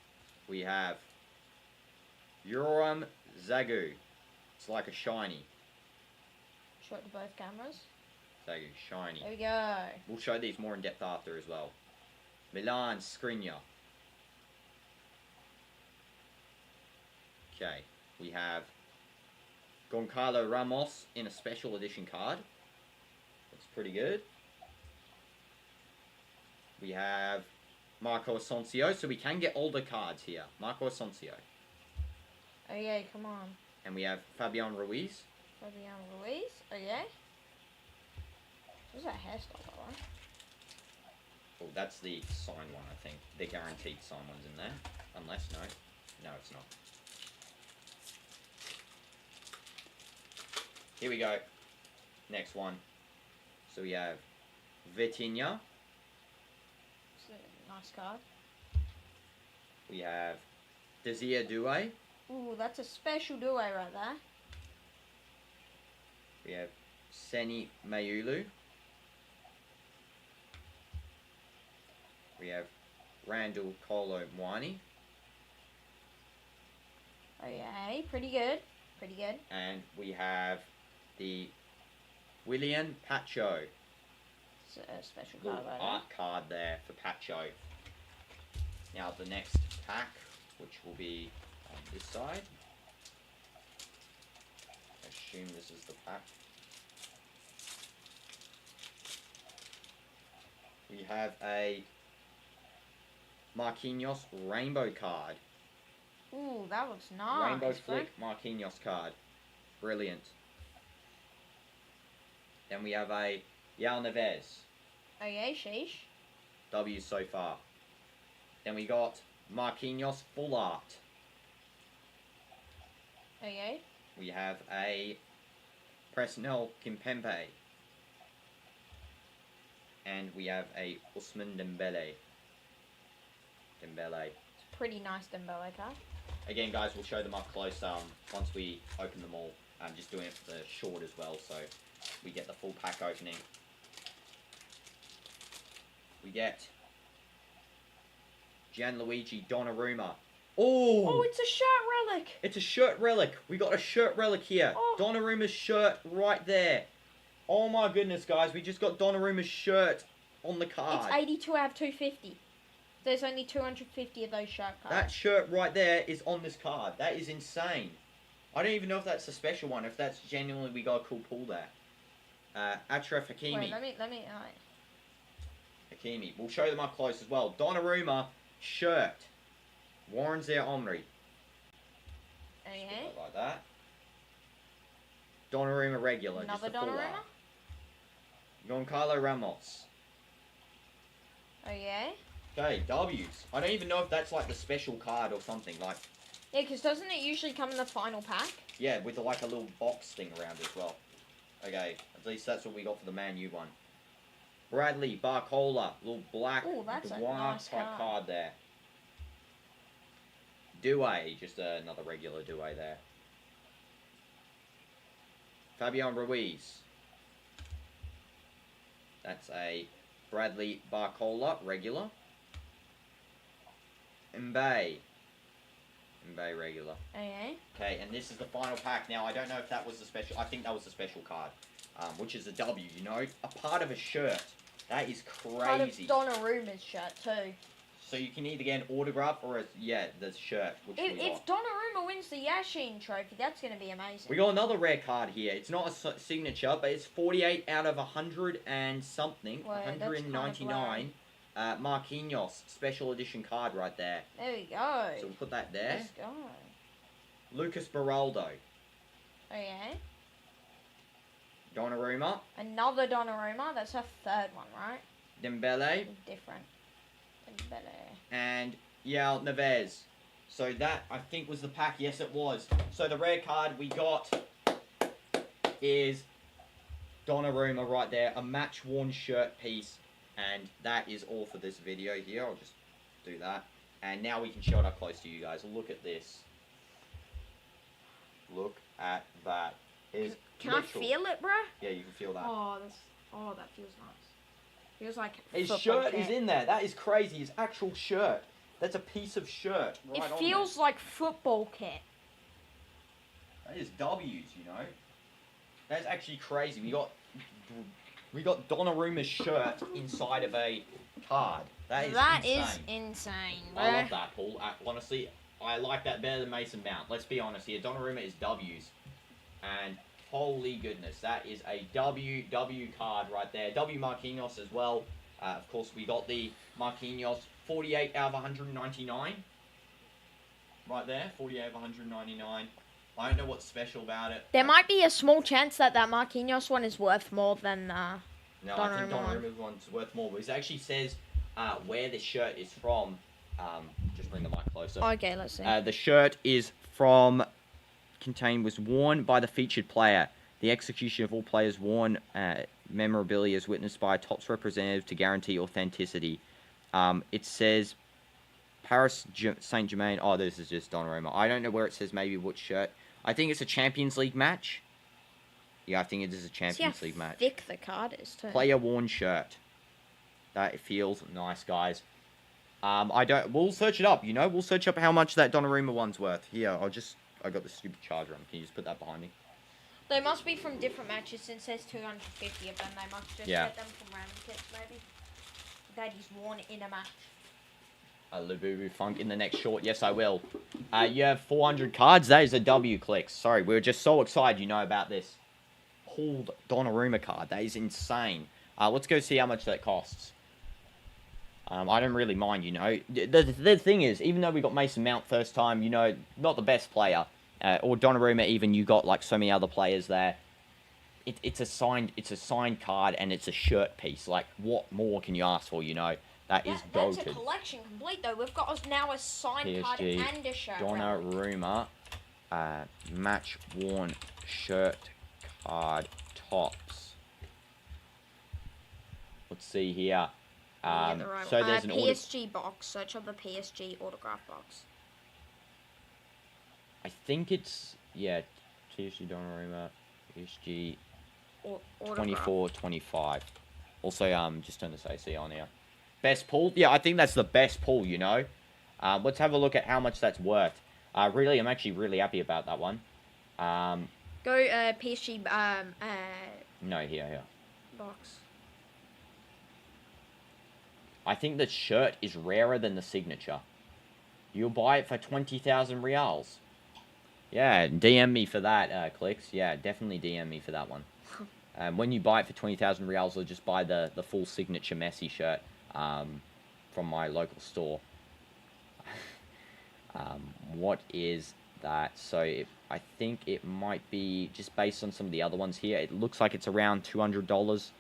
we have Urawa Zagu. It's like a shiny. Show it to both cameras. Zagu, shiny. There we go. We'll show these more in depth after as well. Milan Skriniar. Okay, we have Goncalo Ramos in a special edition card. Looks pretty good. We have Marco Asensio, so we can get older cards here. Marco Asensio. Oh yeah, come on. And we have Fabian Ruiz. Fabian Ruiz. Oh yeah. What's that hairstyle, by the way? Oh, that's the signed one, I think. The guaranteed signed one's in there. Unless, no. No, it's not. Here we go. Next one. So we have Vitinha. It's a nice card. We have Desire Doué. Ooh, that's a special duo right there. We have Seni Mayulu. We have Randall Kolo Mwani. Oh yeah, pretty good. Pretty good. And we have the William Pacho. It's a special card right Art card there for Pacho. Now the next pack, which will be on this side. I assume this is the pack. We have a Marquinhos rainbow card. there. Ooh, that looks nice. Rainbow flick Marquinhos card. Brilliant. Then we have a Yal Neves. Oh yeah, sheesh. W so far. Then we got Marquinhos full art. Oh yeah. We have a Presnel Kimpembe. And we have a Ousmane Dembele. It's a pretty nice Dembele card. Again, guys, we'll show them up close once we open them all. I'm just doing it for the short as well, so we get the full pack opening. We get Gianluigi Donnarumma. Oh, it's a shirt relic. It's a shirt relic. We got a shirt relic here. Oh. Donnarumma's shirt right there. Oh my goodness, guys. We just got Donnarumma's shirt on the card. It's 82 out of 250. There's only 250 of those shirt cards. That shirt right there is on this card. That is insane. I don't even know if that's a special one. If that's genuinely we got a cool pull there. Achraf Hakimi. Wait, let me. Hakimi. We'll show them up close as well. Donnarumma shirt. Warren Zaire Omri. Okay. Like that. Donnarumma regular. Another just the full Donnarumma? Giancarlo Ramos. Okay. Okay, W's. I don't even know if that's like the special card or something. Like, Yeah, because doesn't it usually come in the final pack? yeah, with like a little box thing around as well. Okay, at least that's what we got for the Man U one. Bradley Barcola, little black Ooh, that's a noir nice type card there. Doué, just another regular Doué there. Fabian Ruiz. That's a Bradley Barcola, regular. Mbaye, regular. Okay. Okay, and this is the final pack. Now, I don't know if that was the special. I think that was the special card, which is a W, you know? A part of a shirt. That is Part of crazy. Donnarumma's shirt, too. So you can either get an autograph or, the shirt, which we If got. Donnarumma wins the Yashin trophy, that's going to be amazing. We got another rare card here. It's not a signature, but it's 48 out of 100 and something. Well, that's 199. Marquinhos, special edition card right there. There we go. So we'll put that there. Let's go. Lucas Beraldo. Okay. Donnarumma. Another Donnarumma. That's her third one, right? Dembele. Different. Dembele. And Yal Neves. So that, I think, was the pack. Yes, it was. So the rare card we got is Donnarumma right there. A match-worn shirt piece. And that is all for this video here. I'll just do that. And now we can show it up close to you guys. Look at this. Look at that. Can I feel it, bruh? Yeah, you can feel that. Oh, that feels nice. Feels like His football shirt kit. is in there. That is crazy. His actual shirt. That's a piece of shirt right It on feels like football kit. there. That is W's, you know. That's actually crazy. We got Donnarumma's shirt inside of a card. That is insane, bruh. I love that, Paul. Honestly, I like that better than Mason Mount. Let's be honest here. Donnarumma is W's. And Holy goodness, that is a W card right there. W Marquinhos as well. Of course, we got the Marquinhos 48 out of 199. Right there, 48 out of 199. I don't know what's special about it. There might be a small chance that Marquinhos one is worth more than No, I think Donnarumma's one's worth more. But it actually says where the shirt is from. Just bring the mic closer. Okay, let's see. The shirt is from... was worn by the featured player. The execution of all players worn memorabilia is witnessed by a Topps representative to guarantee authenticity. It says Paris Saint-Germain. Oh, this is just Donnarumma. I don't know where it says maybe what shirt. I think it's a Champions League match. Yeah, I think it is a Champions League match. Thick the card is too. Player worn shirt. That feels nice, guys. We'll search it up. You know, we'll search up how much that Donnarumma one's worth. Here, I got the stupid charger on. Can you just put that behind me? They must be from different matches since there's 250 of them. They must just get them from random kits, maybe. That he's worn in a match. A Labubu Funk in the next short. Yes, I will. You have 400 cards. That is a W, Clicks. Sorry, we were just so excited, you know, about this. Pulled Donnarumma card. That is insane. Let's go see how much that costs. I don't really mind, you know. The thing is, even though we got Mason Mount first time, you know, not the best player, or Donnarumma even, you got like so many other players there. It's a signed card and it's a shirt piece. Like, what more can you ask for, you know? That's goated. That's a collection complete, though. We've got now a signed card and a shirt. Donnarumma, match worn shirt card Topps. Let's see here. So there's an PSG box. Search on the PSG autograph box. I think it's PSG Donnarumma, PSG 24-25. Also, just turn this AC on here. Best pull? Yeah, I think that's the best pull, you know. Let's have a look at how much that's worth. Really, I'm actually really happy about that one. Go PSG. No, here. Box. I think the shirt is rarer than the signature. You'll buy it for 20,000 reals. Yeah, DM me for that, Clicks. Yeah, definitely DM me for that one. When you buy it for 20,000 reals, I'll just buy the full signature Messi shirt from my local store. What is that? So I think it might be, just based on some of the other ones here, it looks like it's around $200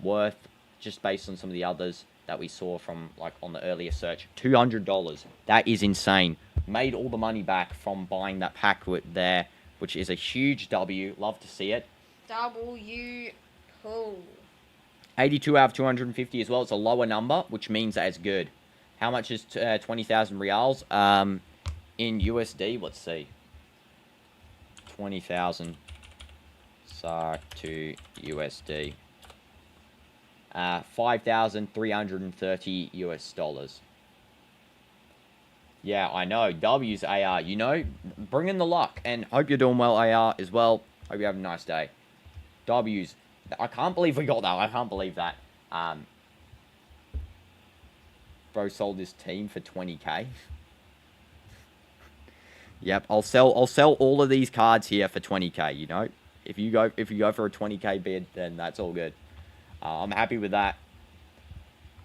worth, just based on some of the others that we saw from, like, on the earlier search. $200. That is insane. Made all the money back from buying that pack there, which is a huge W. Love to see it. W. Cool. 82 out of 250 as well. It's a lower number, which means that it's good. How much is 20,000 reals? In USD, let's see. 20,000 SAR to USD. 5,330 US dollars. Yeah, I know. W's AR. You know, bring in the luck. And hope you're doing well, AR, as well. Hope you have a nice day. W's. I can't believe we got that. I can't believe that. Bro sold his team for 20k. Yep, I'll sell all of these cards here for 20k, you know. If you go for a 20k bid, then that's all good. I'm happy with that.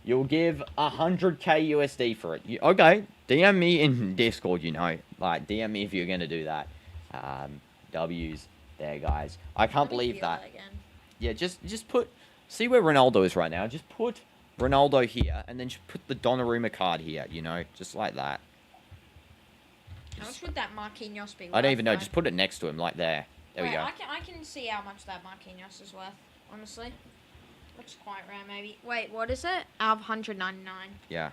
You'll give 100k USD for it. Okay, DM me in Discord, you know. Like, DM me if you're going to do that. W's there, guys. I can't believe that. Yeah, just put... See where Ronaldo is right now. Just put Ronaldo here, and then just put the Donnarumma card here, you know. Just like that. How much would that Marquinhos be worth? I don't even know. Just put it next to him, like there. There we go. I can see how much that Marquinhos is worth, honestly. Looks quite rare, maybe. Wait, what is it? Out of 199. Yeah.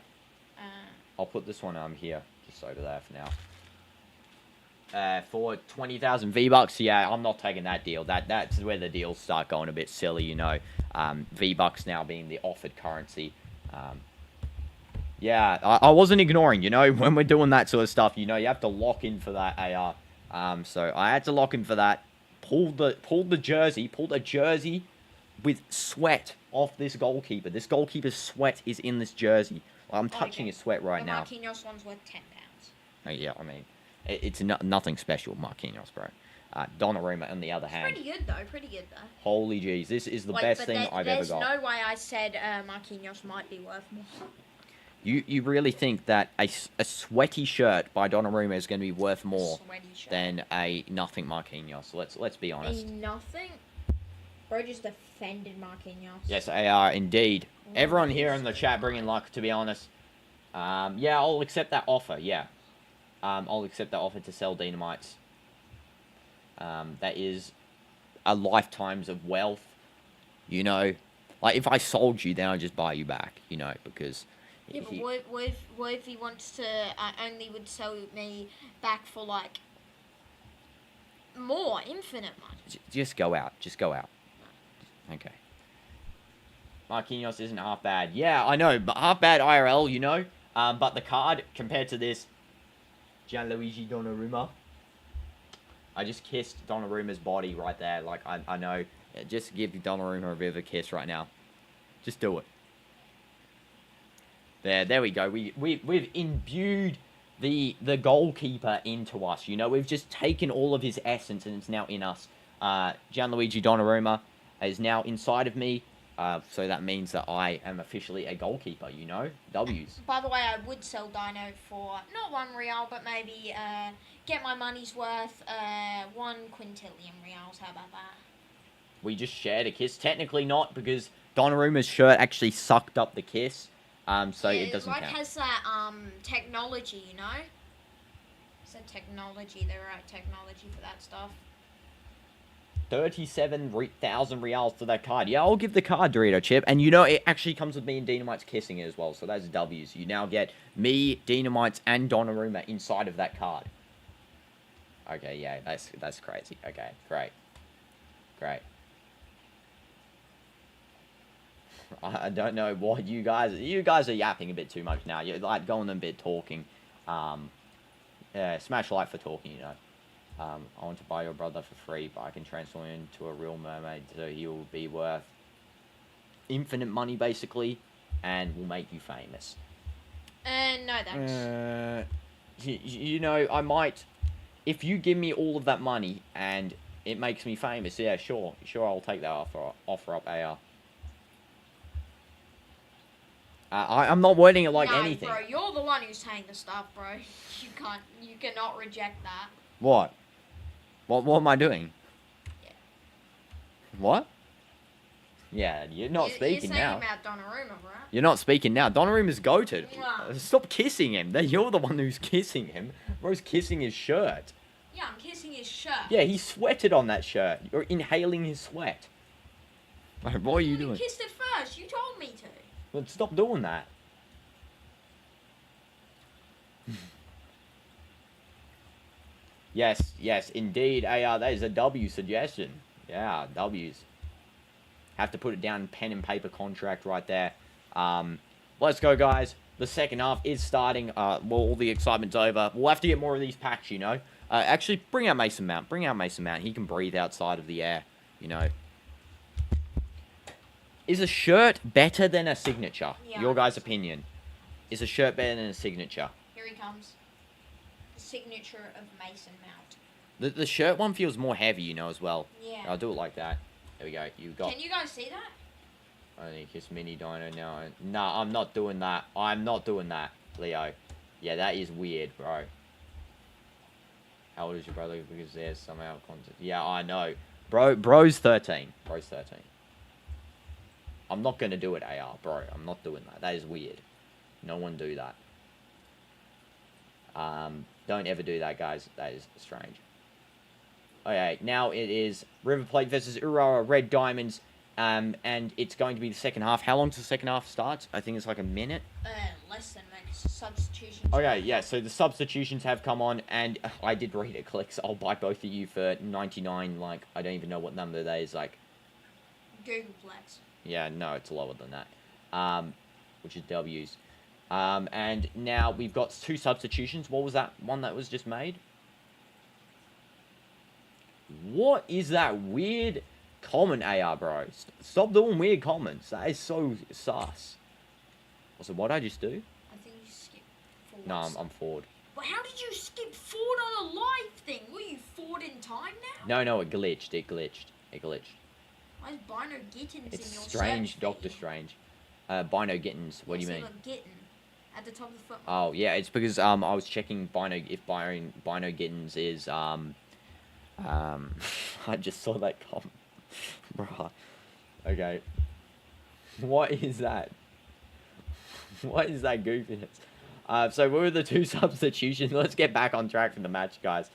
I'll put this one here, just over there for now. For 20,000 V-Bucks, yeah, I'm not taking that deal. That's where the deals start going a bit silly, you know. V-Bucks now being the offered currency. Yeah, I wasn't ignoring, you know, when we're doing that sort of stuff, you know, you have to lock in for that AR. So I had to lock in for that. Pulled a jersey with sweat off this goalkeeper. This goalkeeper's sweat is in this jersey. I'm touching his sweat right now. Marquinhos one's worth £10. Oh, yeah, I mean, it's nothing special, Marquinhos, bro. Donnarumma, on the other It's hand. pretty good though. Pretty good though. Holy jeez, this is the Like, best but thing I've ever got. There's no way I said Marquinhos might be worth more. You really think that a sweaty shirt by Donnarumma is going to be worth more than a nothing Marquinhos? Let's be honest. A nothing? Bro just defended Marquinhos. Yes, they are indeed. Everyone here in the chat bringing luck, to be honest. Yeah, I'll accept that offer, yeah. I'll accept that offer to sell Dynamites. That is a lifetimes of wealth, you know. Like, if I sold you, then I'd just buy you back, you know, because... Yeah, but what if he wants to only would sell me back for, like, more, infinite money? Just go out. Just go out. Okay. Marquinhos isn't half bad. Yeah, I know, but half bad IRL, you know. But the card, compared to this Gianluigi Donnarumma, I just kissed Donnarumma's body right there. Like, I know. Just give Donnarumma a bit of a kiss right now. Just do it. There we go. We've imbued the goalkeeper into us. You know, we've just taken all of his essence and it's now in us. Gianluigi Donnarumma is now inside of me. So that means that I am officially a goalkeeper, you know? W's. By the way, I would sell Dino for, not 1 real, but maybe get my money's worth, 1 quintillion reals. How about that? We just shared a kiss. Technically not, because Donnarumma's shirt actually sucked up the kiss. So yeah, it doesn't count. It has that technology, you know? It's a technology, the right technology for that stuff. 37,000 reals for that card. Yeah, I'll give the card, Dorito Chip. And you know, it actually comes with me and Dynamite's kissing it as well. So that's W's. You now get me, Dynamites, and Donnarumma inside of that card. Okay, yeah, that's crazy. Okay, great. Great. I don't know what you guys are yapping a bit too much now. You're like going a bit talking. Yeah, smash like for talking, you know. I want to buy your brother for free, but I can transform him into a real mermaid, so he will be worth infinite money, basically, and will make you famous. No thanks. You know, I might, if you give me all of that money and it makes me famous, yeah, sure, I'll take that offer up, AR. I'm not wording it like anything. Bro, you're the one who's saying the stuff, bro. You cannot reject that. What? What am I doing? Yeah. What? Yeah, you're not speaking now. You're saying about Donnarumma, bro. You're not speaking now. Donnarumma's goated. Wow. Stop kissing him. You're the one who's kissing him. Bro's kissing his shirt. Yeah, I'm kissing his shirt. Yeah, he sweated on that shirt. You're inhaling his sweat. What are you doing? You kissed it first. You told me to. Well, stop doing that. Yes, indeed. That is a W suggestion. Yeah, W's. Have to put it down in pen and paper contract right there. Let's go, guys. The second half is starting. Well, all the excitement's over. We'll have to get more of these packs, you know. Actually, bring out Mason Mount. He can breathe outside of the air, you know. Is a shirt better than a signature? Yeah. Your guys' opinion. Is a shirt better than a signature? Here he comes. The signature of Mason Mount. The shirt one feels more heavy, you know, as well. Yeah. I'll do it like that. There we go. You got. Can you guys see that? I need to kiss Mini Dino now. No, I'm not doing that. I'm not doing that, Leo. Yeah, that is weird, bro. How old is your brother? Because there's somehow content. Yeah, I know. Bro's 13. Bro's 13. I'm not going to do it, AR, bro. I'm not doing that. That is weird. No one do that. Don't ever do that, guys. That is strange. Okay, now it is River Plate versus Urawa Red Diamonds. And it's going to be the second half. How long does the second half start? I think it's like a minute. Less than minutes. Substitutions. Okay, yeah, so the substitutions have come on, and I did read it, clicks. I'll buy both of you for 99, like, I don't even know what number that is, like... Googleplex. Yeah, no, it's lower than that. Which is W's. And now we've got 2 substitutions. What was that one that was just made? What is that weird comment, AR, bro? Stop doing weird comments. That is so sus. Also, what did I just do? I think you skipped forward. No, I'm forward. Well, how did you skip forward on a live thing? Were you forward in time now? No, it glitched. It glitched. Why is Bino Gittins It's in your strange, search Doctor feed? Strange. Bino Gittins. What do you mean? Gittin at the top of the foot. Oh yeah, it's because I was checking Bino Gittins is I just saw that comment. Bruh. Okay. What is that? What is that goofiness? So what were the two substitutions? Let's get back on track for the match, guys.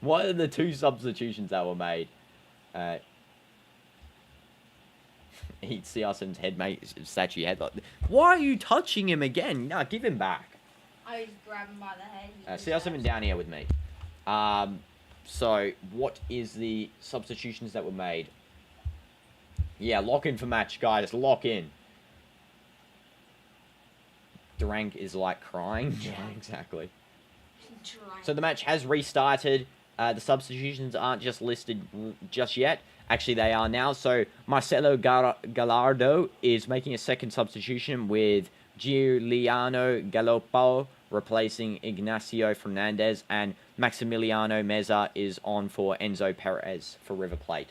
What are the two substitutions that were made? Eat CR7's headmate statue headlock. Why are you touching him again? No, give him back. I was grabbing by the head. CR7 down here with me. So what is the substitutions that were made? Yeah, lock in for match, guys. Lock in. Durank is like crying. Yeah, exactly. So the match has restarted. The substitutions aren't just listed just yet. Actually, they are now. So Marcelo Gallardo is making a second substitution with Giuliano Galoppo replacing Ignacio Fernandez, and Maximiliano Meza is on for Enzo Perez for River Plate.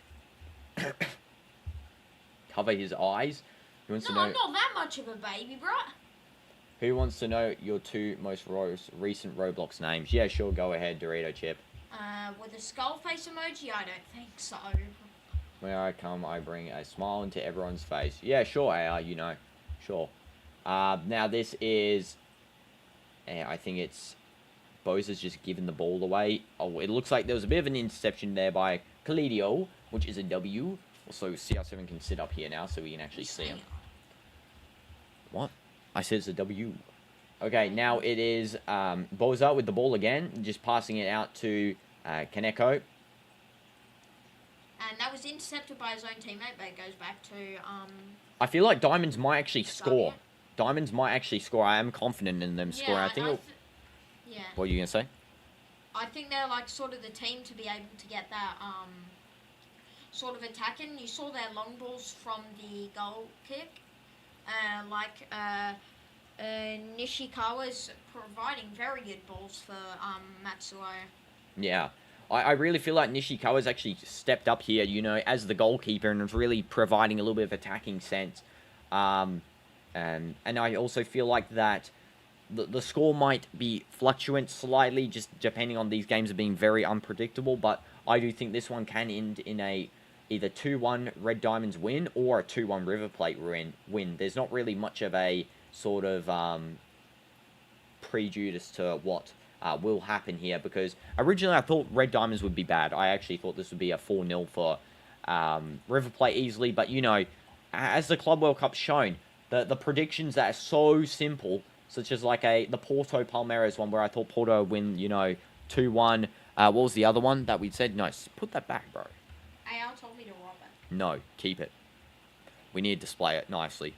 Cover his eyes. Who wants to know? I'm not that much of a baby, bro. Who wants to know your two most recent Roblox names? Yeah, sure. Go ahead, Dorito Chip. With a skull face emoji, I don't think so. Where I come, I bring a smile into everyone's face. Yeah, sure, AR, you know. Sure. Now, this is... I think it's... Boza's just given the ball away. Oh, it looks like there was a bit of an interception there by Calidio, which is a W. Also, CR7 can sit up here now so we can actually see him. What? I said it's a W. Okay, now it is Boza with the ball again, just passing it out to Kaneko. And that was intercepted by his own teammate, but it goes back to... I feel like Diamonds might actually score. Diamonds might actually score. I am confident in them scoring. I think yeah. What are you going to say? I think they're like sort of the team to be able to get that sort of attacking. You saw their long balls from the goal kick. Nishikawa's providing very good balls for Matsuo. Yeah. I really feel like Nishikawa's actually stepped up here, you know, as the goalkeeper and is really providing a little bit of attacking sense. And I also feel like that the score might be fluctuant slightly, just depending on these games being very unpredictable, but I do think this one can end in a either 2-1 Red Diamonds win or a 2-1 River Plate win. There's not really much of a sort of prejudice to what will happen here, because originally I thought Red Diamonds would be bad. I actually thought this would be a 4-0 for River Plate easily, but you know, as the Club World Cup's shown, the predictions that are so simple, such as like the Porto Palmeiras one where I thought Porto would win, you know, 2-1. What was the other one that we said? No, put that back, bro. AL told me to rob it. No, keep it. We need to display it nicely.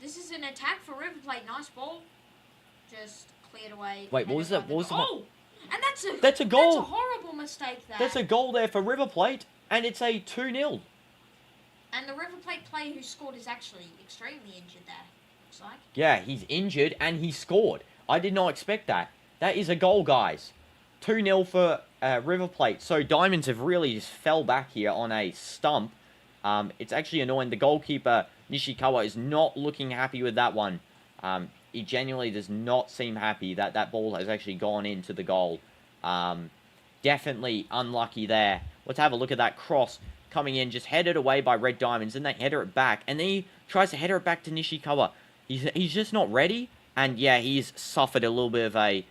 This is an attack for River Plate. Nice ball. Just cleared away. Wait, what was that? What was oh! And that's a goal. That's a horrible mistake there. That's a goal there for River Plate, and it's a 2-0. And the River Plate player who scored is actually extremely injured there, looks like. Yeah, he's injured, and he scored. I did not expect that. That is a goal, guys. 2-0 for River Plate. So Diamonds have really just fell back here on a stump. It's actually annoying. The goalkeeper, Nishikawa, is not looking happy with that one. He genuinely does not seem happy that that ball has actually gone into the goal. Definitely unlucky there. Let's have a look at that cross coming in, just headed away by Red Diamonds, and they header it back, and then he tries to header it back to Nishikawa. He's just not ready, and yeah, he's suffered a little bit of a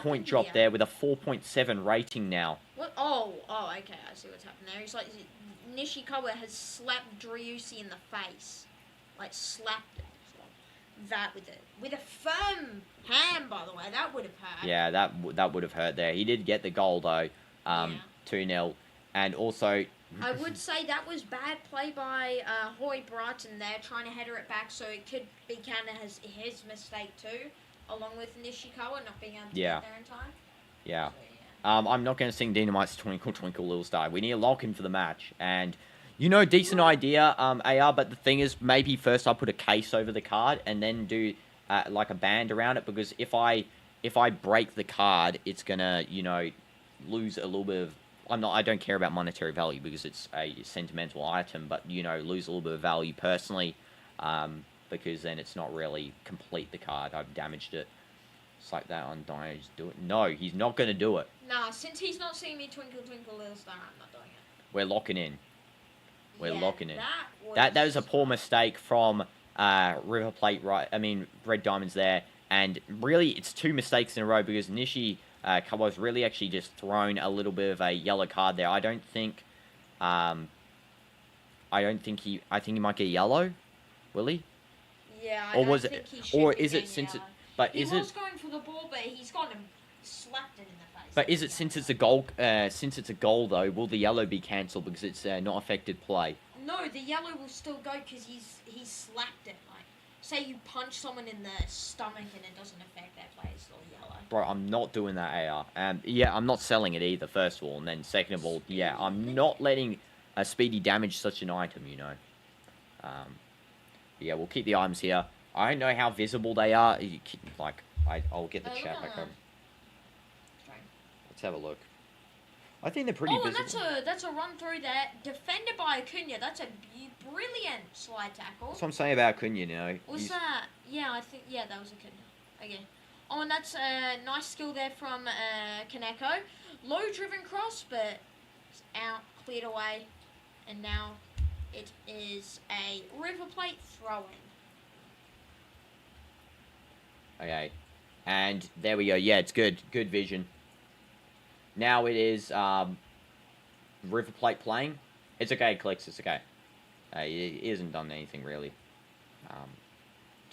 point drop there with a 4.7 rating now. What? Oh, okay, I see what's happened there. He's like, Nishikawa has slapped Driussi in the face. Like, slapped it. That with a firm hand, by the way, that would have hurt. Yeah, that would have hurt there. He did get the goal though, 2-0, and also I would say that was bad play by Hoy Brighton there, trying to header it back, so it could be counted as his mistake too, along with Nishikawa not being able to get there in time. Yeah. So, yeah. I'm not going to sing DinoDoomz Twinkle Twinkle Little Star. We need to lock in for the match, and you know, decent idea, AR, but the thing is, maybe first I'll put a case over the card and then do like a band around it, because if I break the card, it's gonna, you know, lose a little bit of. I don't care about monetary value because it's a sentimental item, but, you know, lose a little bit of value personally, because then it's not really complete the card. I've damaged it. It's like that on Dino's do it. No, he's not gonna do it. Nah, since he's not seeing me twinkle twinkle little star, I'm not doing it. We're locking in. We're locking in. That was a poor mistake from River Plate, right? I mean, Red Diamonds there. And really, it's 2 mistakes in a row because Nishi was really actually just thrown a little bit of a yellow card there. I think he might get yellow. Will he? Yeah, or was it? Or is it since it? But he was going for the ball, but he's got him slapped it in the face. But is it since it's a goal? Since it's a goal though, will the yellow be cancelled because it's not affected play? No, the yellow will still go because he's slapped it. Like, say you punch someone in the stomach and it doesn't affect their play, it's still yellow. Bro, I'm not doing that, AR. Yeah, I'm not selling it either. First of all, and then second of all, yeah, I'm not letting a Speedy damage such an item. You know. Yeah, we'll keep the items here. I don't know how visible they are. I'll get the chat back over. Let's have a look. I think they're pretty visible. And that's a run through there. Defended by Acuna. That's a brilliant slide tackle. That's what I'm saying about Acuna, you know. Was that? Yeah, I think, yeah, that was Acuna. Okay. Oh, and that's a nice skill there from Kaneko. Low driven cross, but it's out, cleared away. And now it is a River Plate throw-in. Okay. And there we go. Yeah, it's good. Good vision. Now it is River Plate playing. It's okay, Clicks. It's okay. He hasn't done anything really.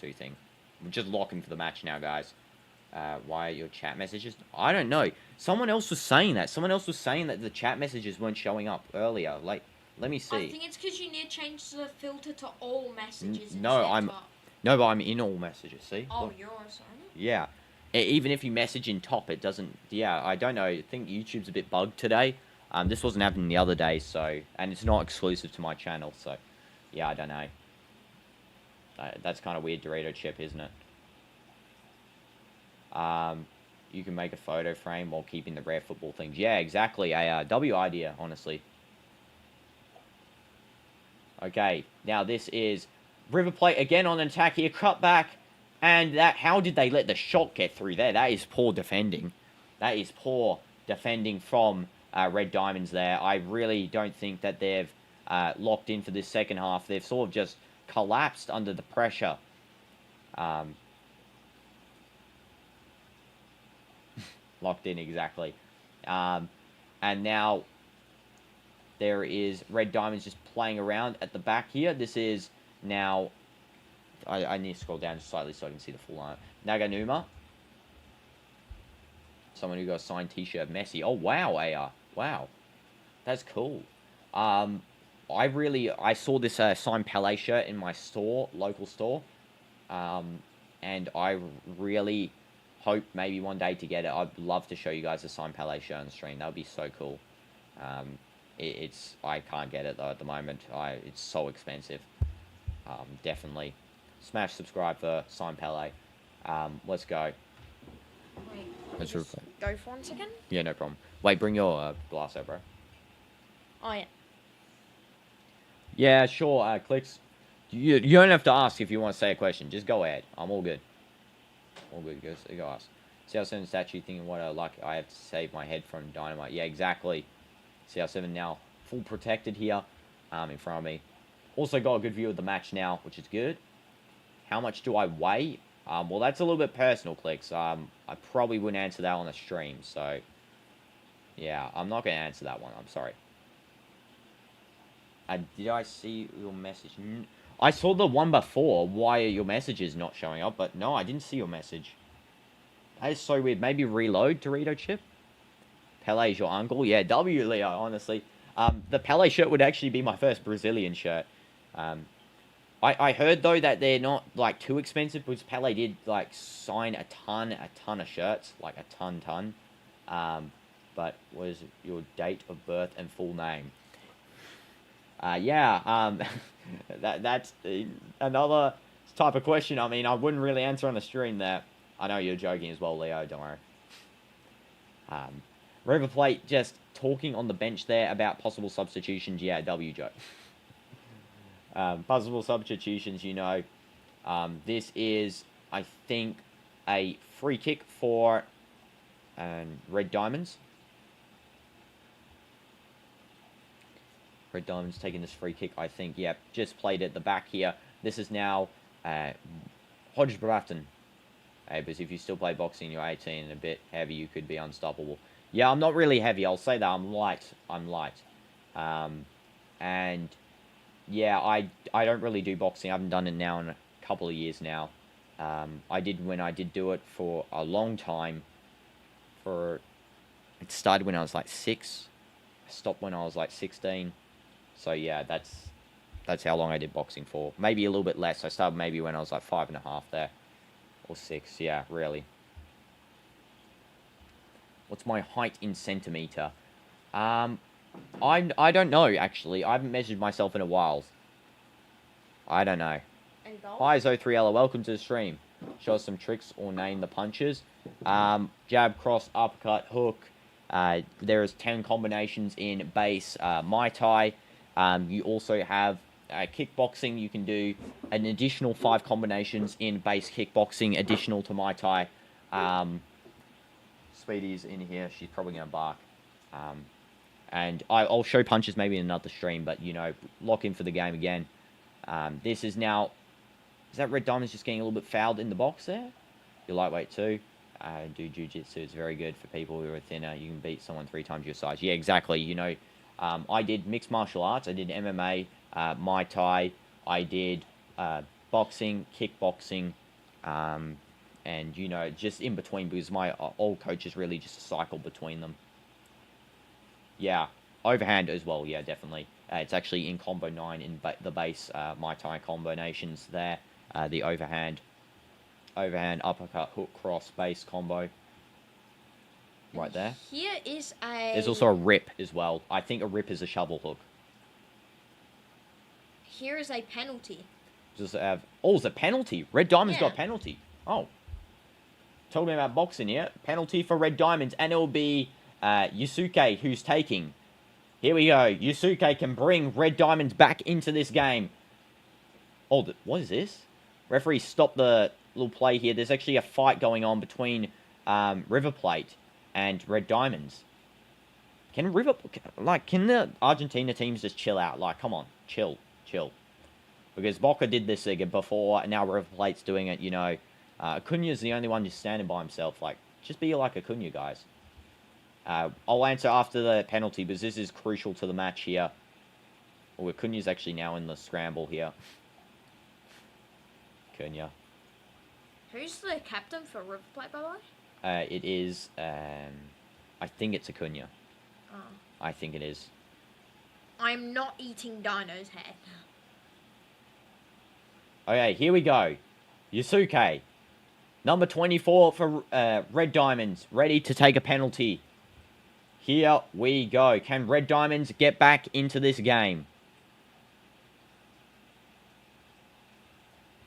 Thing. We're just locking for the match now, guys. Why are your chat messages? I don't know. Someone else was saying that. Someone else was saying that the chat messages weren't showing up earlier. Like, let me see. I think it's because you need to change the filter to all messages. No, but I'm in all messages. See? Oh, look. yours, aren't you? Yeah. Even if you message in top, it doesn't. Yeah, I don't know. I think YouTube's a bit bugged today. This wasn't happening the other day, so, and it's not exclusive to my channel, so yeah, I don't know. That's kind of weird, Dorito Chip, isn't it? You can make a photo frame while keeping the rare football things. Yeah, exactly. A W idea, honestly. Okay, now this is River Plate again on an attack here. Cut back. And that, how did they let the shot get through there? That is poor defending. That is poor defending from Red Diamonds there. I really don't think that they've locked in for this second half. They've sort of just collapsed under the pressure. Locked in, exactly. And now there is Red Diamonds just playing around at the back here. This is now... I need to scroll down just slightly so I can see the full line. Naganuma. Someone who got a signed t-shirt. Messi. Oh, wow, AR. Wow. That's cool. I saw this signed Pele shirt in my store, local store. And I really hope maybe one day to get it. I'd love to show you guys a signed Pele shirt on the stream. That would be so cool. I can't get it though at the moment. It's so expensive. Definitely. Smash subscribe for Sign Pele. Let's go. Wait, let's go for 1 second? Yeah, no problem. Wait, bring your glass over, bro. Oh, yeah. Yeah, sure, Clicks. You don't have to ask if you want to say a question. Just go ahead. I'm all good. All good. Go ask. CR7 statue thinking what I like. I have to save my head from dynamite. Yeah, exactly. CR7 now full protected here in front of me. Also got a good view of the match now, which is good. How much do I weigh? Well, that's a little bit personal, Clicks. I probably wouldn't answer that on the stream, so... Yeah, I'm not going to answer that one. I'm sorry. Did I see your message? I saw the one before. Why are your messages not showing up? But no, I didn't see your message. That is so weird. Maybe reload, Dorito Chip? Pele's your uncle? Yeah, W, Leo, honestly. The Pele shirt would actually be my first Brazilian shirt. I heard, though, that they're not, like, too expensive, because Pele did, like, sign a ton of shirts. Like, a ton. But what is your date of birth and full name? That's another type of question, I mean, I wouldn't really answer on the stream there. I know you're joking as well, Leo, don't worry. River Plate just talking on the bench there about possible substitutions. Yeah, W joke. Possible substitutions, you know. This is, I think, a free kick for Red Diamonds. Red Diamonds taking this free kick, I think. Yep, just played at the back here. This is now Hodge-Bratton. Because if you still play boxing, you're 18 and a bit heavy, you could be unstoppable. Yeah, I'm not really heavy. I'll say that. I'm light. And yeah, I don't really do boxing. I haven't done it now in a couple of years now. I did when I did do it for a long time. It started when I was like 6. I stopped when I was like 16. So yeah, that's how long I did boxing for. Maybe a little bit less. I started maybe when I was like 5.5 there. Or 6, yeah, really. What's my height in centimeter? I don't know, actually. I haven't measured myself in a while. I don't know. Hi, Zo3Ella. Welcome to the stream. Show us some tricks or name the punches. Jab, cross, uppercut, hook. There is 10 combinations in base Muay Thai. You also have kickboxing. You can do an additional 5 combinations in base kickboxing, additional to Muay Thai. Speedy's in here. She's probably going to bark. And I'll show punches maybe in another stream, but, you know, lock in for the game again. This is now... Is that Red Diamond's just getting a little bit fouled in the box there? You're lightweight too. Do jiu-jitsu. It's very good for people who are thinner. You can beat someone 3 times your size. Yeah, exactly. You know, I did mixed martial arts. I did MMA, Muay Thai. I did boxing, kickboxing, and, you know, just in between, because my old coach is really just a cycle between them. Yeah, overhand as well. Yeah, definitely. It's actually in combo 9 in the base Muay Thai combinations there. The overhand, uppercut, hook, cross, base combo. Right there. Here is a... There's also a rip as well. I think a rip is a shovel hook. Here is a penalty. Just have... Oh, it's a penalty. Red Diamond's got a penalty. Oh. Told me about boxing here. Penalty for Red Diamonds. And it will be Yusuke who's taking. Here we go. Yusuke can bring Red Diamonds back into this game. Oh, what is this? Referee stopped the little play here. There's actually a fight going on between River Plate and Red Diamonds. Can the Argentina teams just chill out? Like, come on. Chill. Because Boca did this before, and now River Plate's doing it, you know. Acuna's the only one just standing by himself. Like, just be like Acuna, guys. I'll answer after the penalty, because this is crucial to the match here. Oh, Acuna's actually now in the scramble here. Acuna. Who's the captain for River Plate, by the way? It is, I think it's Acuna. Oh. I think it is. I'm not eating Dino's head. Okay, here we go. Yusuke. Number 24 for Red Diamonds. Ready to take a penalty. Here we go. Can Red Diamonds get back into this game?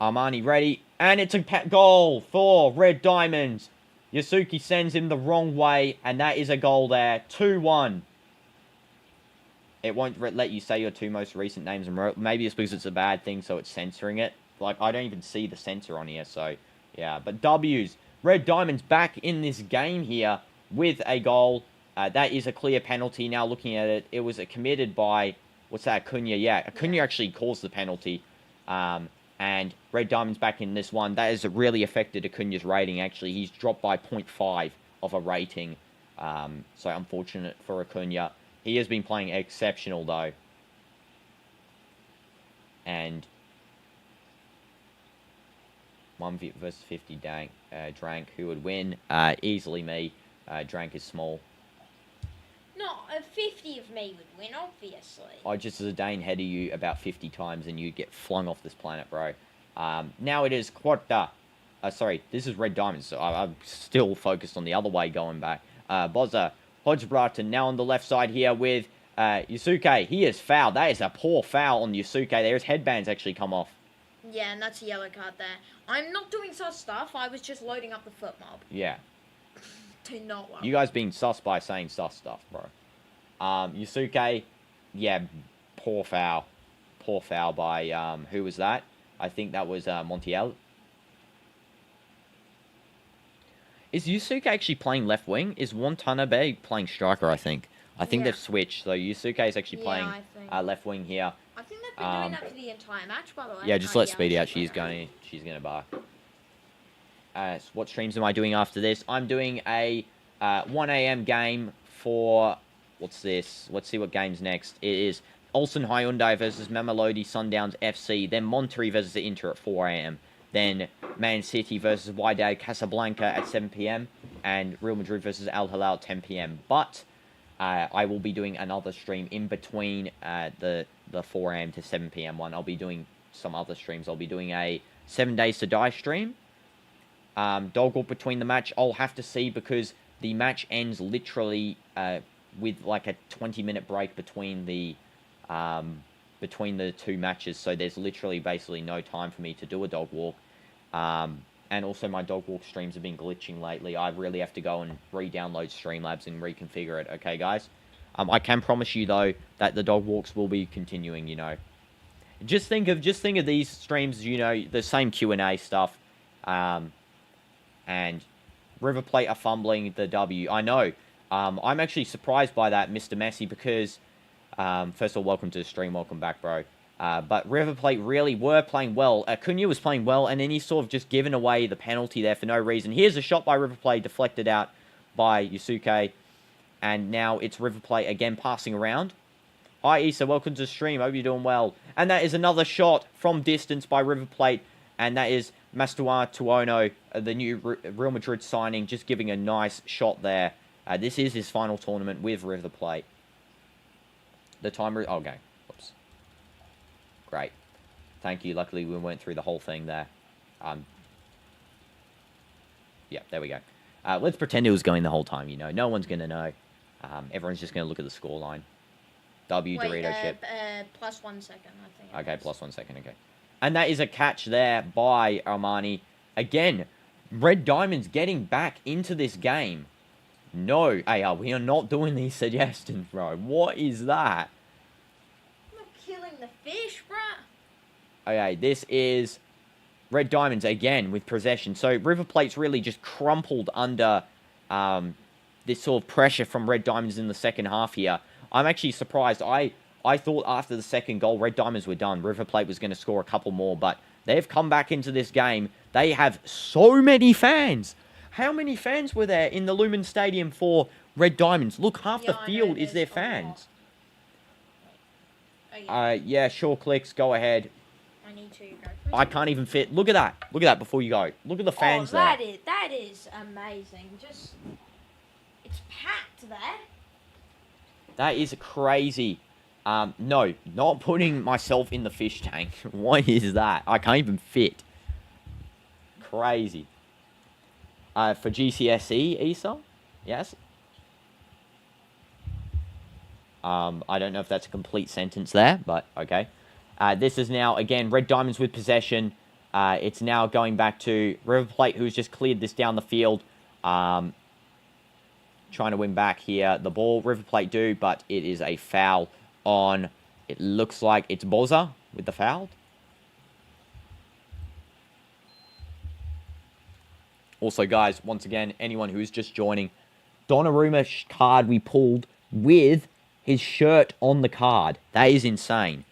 Armani ready. And it's a goal for Red Diamonds. Yusuke sends him the wrong way. And that is a goal there. 2-1. It won't let you say your 2 most recent names. Maybe it's because it's a bad thing, so it's censoring it. Like, I don't even see the censor on here, so... Yeah, but W's. Red Diamonds back in this game here with a goal. That is a clear penalty. Now looking at it, it was committed by... What's that? Acuna. Yeah, Acuna actually caused the penalty. And Red Diamonds back in this one. That has really affected Acuna's rating, actually. He's dropped by 0.5 of a rating. So unfortunate for Acuna. He has been playing exceptional, though. And 1 versus 50 Drank. Who would win? Easily me. Drank is small. No, a 50 of me would win, obviously. I just Zidane header you about 50 times and you get flung off this planet, bro. Now it is Quarta. Sorry, this is Red Diamonds. So I'm still focused on the other way going back. Bozza. Hodge-Bratton now on the left side here with Yusuke. He is fouled. That is a poor foul on Yusuke. There his headbands actually come off. Yeah, and that's a yellow card there. I'm not doing sus stuff. I was just loading up the foot mob. Yeah. Do not worry. You guys being sus by saying sus stuff, bro. Yusuke, yeah, poor foul. Poor foul by, who was that? I think that was, Montiel. Is Yusuke actually playing left wing? Is Watanabe playing striker, I think? I think they've switched. So Yusuke is actually playing left wing here. I think they've been doing that for the entire match, by the way. Yeah, just let Speedy out. She's going to bar. So what streams am I doing after this? I'm doing a 1 a.m. game for... What's this? Let's see what game's next. It is Ulsan Hyundai versus Mamelodi Sundowns FC. Then Monterrey versus Inter at 4 a.m. Then Man City versus Wydad Casablanca at 7 p.m. And Real Madrid versus Al Hilal at 10 p.m. But I will be doing another stream in between the 4 a.m. to 7 p.m. one. I'll be doing some other streams. I'll be doing a 7 Days to Die stream. Dog walk between the match. I'll have to see because the match ends literally with like a 20-minute break between the two matches. So there's literally basically no time for me to do a dog walk. And also my dog walk streams have been glitching lately. I really have to go and re-download Streamlabs and reconfigure it. Okay, guys? I can promise you, though, that the dog walks will be continuing, you know. Just think of these streams, you know, the same Q&A stuff. And River Plate are fumbling the W. I know. I'm actually surprised by that, Mr. Messi, because... first of all, welcome to the stream. Welcome back, bro. But River Plate really were playing well. Cunha was playing well, and then he's sort of just given away the penalty there for no reason. Here's a shot by River Plate, deflected out by Yusuke. And now it's River Plate again passing around. Hi, Issa. Welcome to the stream. Hope you're doing well. And that is another shot from distance by River Plate. And that is Mastuar Tuono, the new Real Madrid signing, just giving a nice shot there. This is his final tournament with River Plate. The timer... Okay. Whoops. Great. Thank you. Luckily, we went through the whole thing there. Yeah, there we go. Let's pretend it was going the whole time, you know. No one's going to know. Everyone's just going to look at the scoreline. W, Dorito ship. Plus 1 second, I think. Okay, plus 1 second, okay. And that is a catch there by Armani. Again, Red Diamonds getting back into this game. No, AR, we are not doing these suggestions, bro. What is that? I'm not killing the fish, bro. Okay, this is Red Diamonds again with possession. So River Plate's really just crumpled under this sort of pressure from Red Diamonds in the second half here. I'm actually surprised. I thought after the second goal, Red Diamonds were done. River Plate was going to score a couple more, but they've come back into this game. They have so many fans. How many fans were there in the Lumen Stadium for Red Diamonds? Look, half the field is their fans. Yeah, sure, Clicks. Go ahead. I need to go. I can't even fit. Look at that. Look at that before you go. Look at the fans there. That is amazing. Just, it's packed there. That is crazy. No, not putting myself in the fish tank. What is that? I can't even fit. Crazy. For GCSE, ESA? Yes? I don't know if that's a complete sentence there, but okay. This is now, again, Red Diamonds with possession. It's now going back to River Plate, who's just cleared this down the field. Trying to win back here. The ball, River Plate do, but it is a foul on, it looks like it's Boza with the foul. Also, guys, once again, anyone who is just joining, Donnarumma card we pulled with his shirt on the card. That is insane.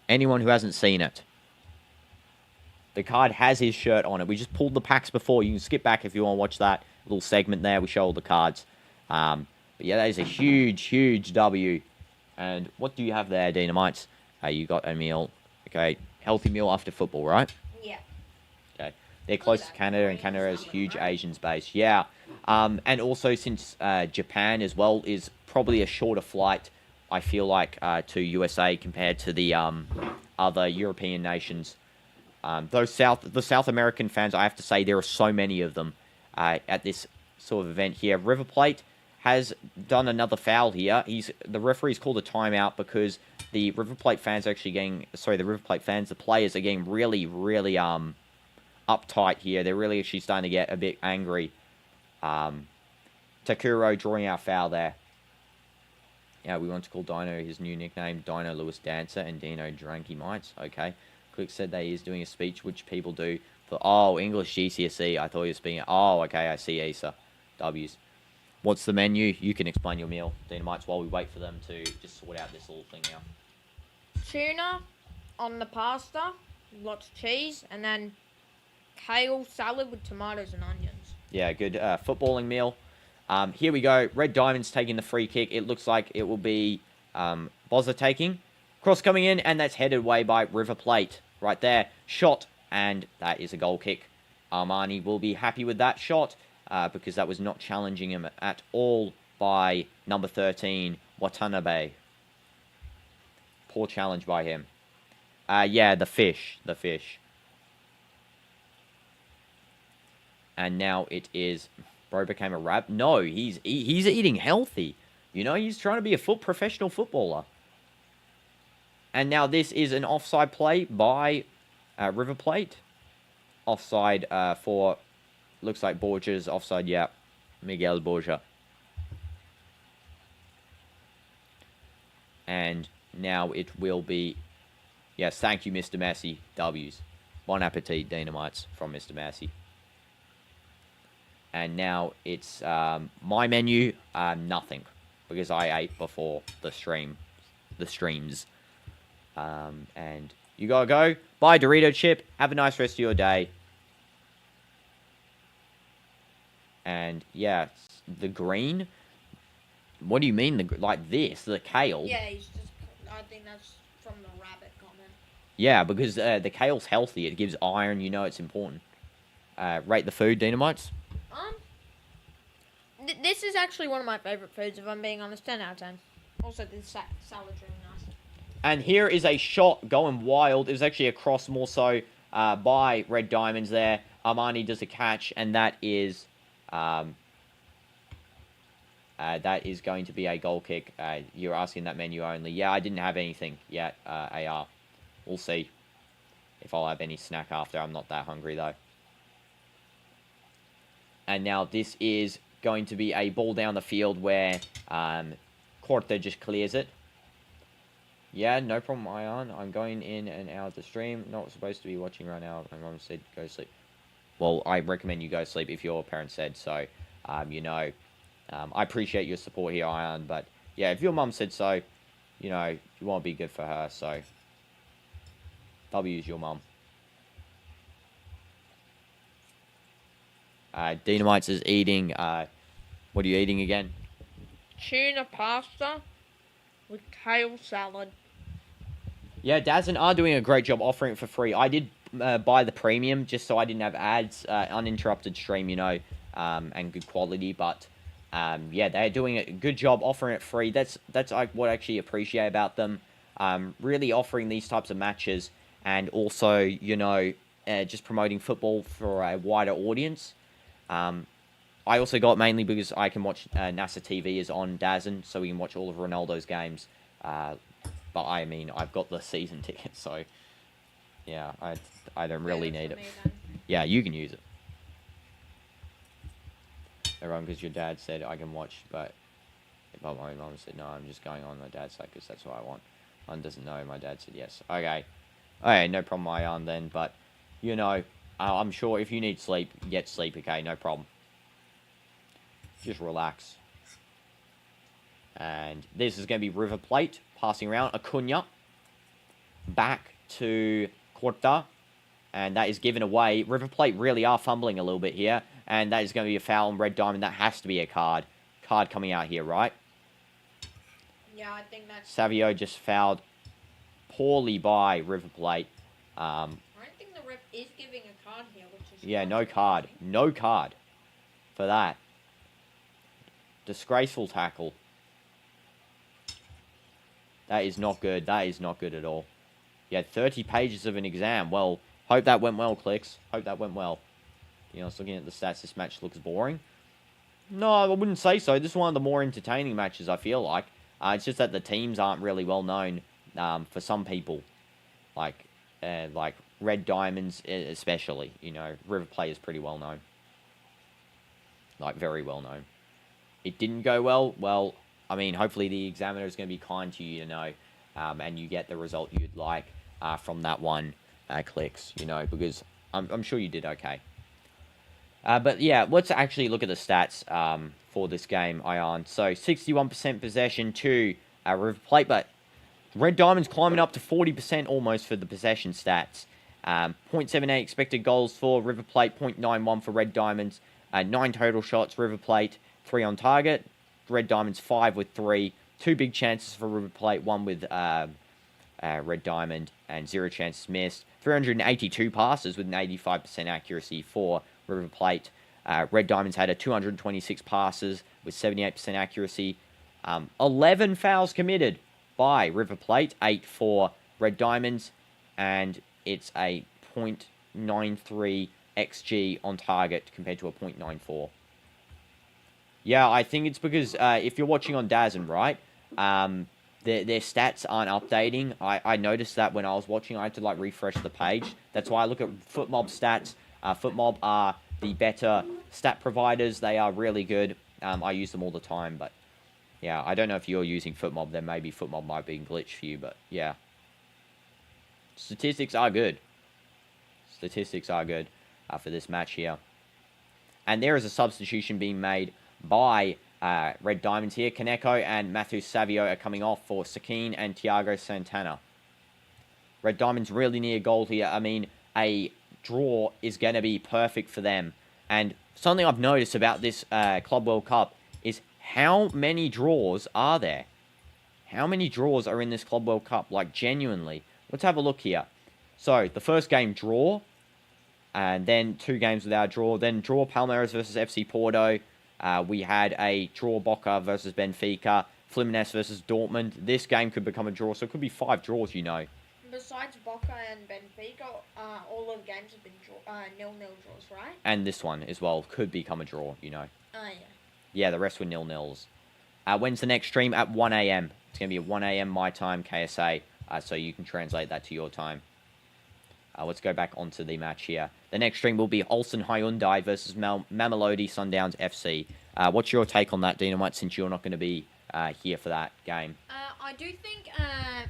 Anyone who hasn't seen it. The card has his shirt on it. We just pulled the packs before. You can skip back if you want to watch that little segment there. We show all the cards. But yeah, that is a huge, huge W. And what do you have there, Dynamites? You got a meal. Okay, healthy meal after football, right? Yeah. Okay. They're close to Canada, and Canada has huge Asian base. Yeah. And also, since Japan as well is probably a shorter flight, I feel like, to USA compared to the other European nations. The South American fans, I have to say, there are so many of them at this sort of event here. River Plate has done another foul here. The referee's called a timeout because the River Plate fans are actually getting... Sorry, the River Plate fans, the players are getting really, really uptight here. They're really actually starting to get a bit angry. Takuro drawing out foul there. Yeah, we want to call Dino his new nickname, Dino Lewis Dancer and Dino Dranky Mites. Okay. Click said that he is doing a speech, which people do for... Oh, English GCSE. I thought he was being... Oh, okay, I see, Asa. W's. What's the menu? You can explain your meal, Dynamites, while we wait for them to just sort out this little thing now. Tuna on the pasta, lots of cheese, and then kale salad with tomatoes and onions. Yeah, good footballing meal. Here we go. Red Diamond's taking the free kick. It looks like it will be Bozza taking. Cross coming in, and that's headed away by River Plate. Right there. Shot, and that is a goal kick. Armani will be happy with that shot because that was not challenging him at all by number 13, Watanabe. Poor challenge by him. Yeah, the fish. The fish. And now it is... Bro became a rab. No, he's eating healthy. You know, he's trying to be a professional footballer. And now this is an offside play by River Plate. Offside for... Looks like Borges. Offside, yeah. Miguel Borja. And now it will be... Yes, thank you, Mr. Messi. W's. Bon appetit, Dynamites, from Mr. Messi. And now it's my menu, nothing. Because I ate before the streams. And you gotta go. Bye, Dorito Chip. Have a nice rest of your day. And, yeah, the green. What do you mean, like this? The kale? Yeah, he's just... I think that's from the rabbit comment. Yeah, because the kale's healthy. It gives iron. You know it's important. Rate the food, Dynamites. This is actually one of my favourite foods, if I'm being honest. 10 out of 10. Also, the salad's really nice. And here is a shot going wild. It was actually a cross more so by Red Diamonds there. Armani does a catch, and that is going to be a goal kick. You're asking that menu only. Yeah, I didn't have anything yet, AR. We'll see if I'll have any snack after. I'm not that hungry, though. And now this is going to be a ball down the field where Corta just clears it. Yeah, no problem, Ion. I'm going in and out of the stream. Not supposed to be watching right now. My mom said go sleep. Well, I recommend you go sleep if your parents said so. You know, I appreciate your support here, Ion. But, yeah, if your mum said so, you know, you want to be good for her. So, W's your mum. Dynamites is eating, what are you eating again? Tuna pasta with kale salad. Yeah, Dazen are doing a great job offering it for free. I did buy the premium just so I didn't have ads, uninterrupted stream, you know, and good quality. But, yeah, they're doing a good job offering it free. That's what I actually appreciate about them. Really offering these types of matches and also, you know, just promoting football for a wider audience. I also got mainly because I can watch NASA TV is on DAZN, so we can watch all of Ronaldo's games. But I mean, I've got the season ticket, so yeah, I don't really need it. Yeah, you can use it. Everyone, because your dad said I can watch, but my mom said no, I'm just going on my dad's side because that's what I want. Mom doesn't know, my dad said yes. Okay, no problem, Ion then, but you know, I'm sure if you need sleep, get sleep, okay? No problem. Just relax. And this is going to be River Plate passing around. Acuna back to Corta. And that is given away. River Plate really are fumbling a little bit here. And that is going to be a foul on Red Diamond. That has to be a card. Card coming out here, right? Yeah, I think that's... Savio just fouled poorly by River Plate. I think the ref is giving a card here, which is... Yeah, no card. No card for that. Disgraceful tackle. That is not good. That is not good at all. You had 30 pages of an exam. Well, hope that went well, Clicks. Hope that went well. You know, I was looking at the stats. This match looks boring. No, I wouldn't say so. This is one of the more entertaining matches, I feel like. It's just that the teams aren't really well known. for some people, like Red Diamonds especially. River Plate is pretty well known, like very well known. It didn't go well. Well, I mean, hopefully the examiner is going to be kind to you, and you get the result you'd like from that one clicks, because I'm sure you did okay. But yeah, let's actually look at the stats for this game, Ion. So 61% possession to River Plate, but Red Diamonds climbing up to 40% almost for the possession stats. 0.78 expected goals for River Plate, 0.91 for Red Diamonds. 9 total shots, River Plate, 3 on target. Red Diamonds 5 with 3. 2 big chances for River Plate, 1 with Red Diamond, and 0 chances missed. 382 passes with an 85% accuracy for River Plate. Red Diamonds had a 226 passes with 78% accuracy. 11 fouls committed by River Plate, 8 for Red Diamonds, and it's a 0.93 XG on target compared to a 0.94. Yeah, I think it's because if you're watching on DAZN, right, their stats aren't updating. I noticed that when I was watching, I had to refresh the page. That's why I look at FootMob stats. FootMob are the better stat providers. They are really good. I use them all the time, but yeah, I don't know if you're using FootMob. Then maybe FootMob might be glitched for you, but yeah. Statistics are good. Statistics are good for this match here. And there is a substitution being made by Red Diamonds here. Kaneko and Matthew Savio are coming off for Sakine and Thiago Santana. Red Diamonds really near goal here. I mean, a draw is going to be perfect for them. And something I've noticed about this Club World Cup is how many draws are there? How many draws are in this Club World Cup? Like, genuinely. Let's have a look here. So, the first game, draw. And then 2 games without draw. Then draw Palmeiras versus FC Porto. We had a draw Boca versus Benfica. Fluminense versus Dortmund. This game could become a draw, so it could be 5 draws, Besides Boca and Benfica, all of the games have been 0-0 draws, right? And this one as well could become a draw, Oh, yeah. Yeah, the rest were 0-0s. When's the next stream? At 1 a.m. It's going to be at 1 a.m. my time, KSA, so you can translate that to your time. Let's go back onto the match here. The next stream will be Ulsan Hyundai versus Mamelodi Sundowns FC. What's your take on that, Dynamite, since you're not going to be here for that game? I do think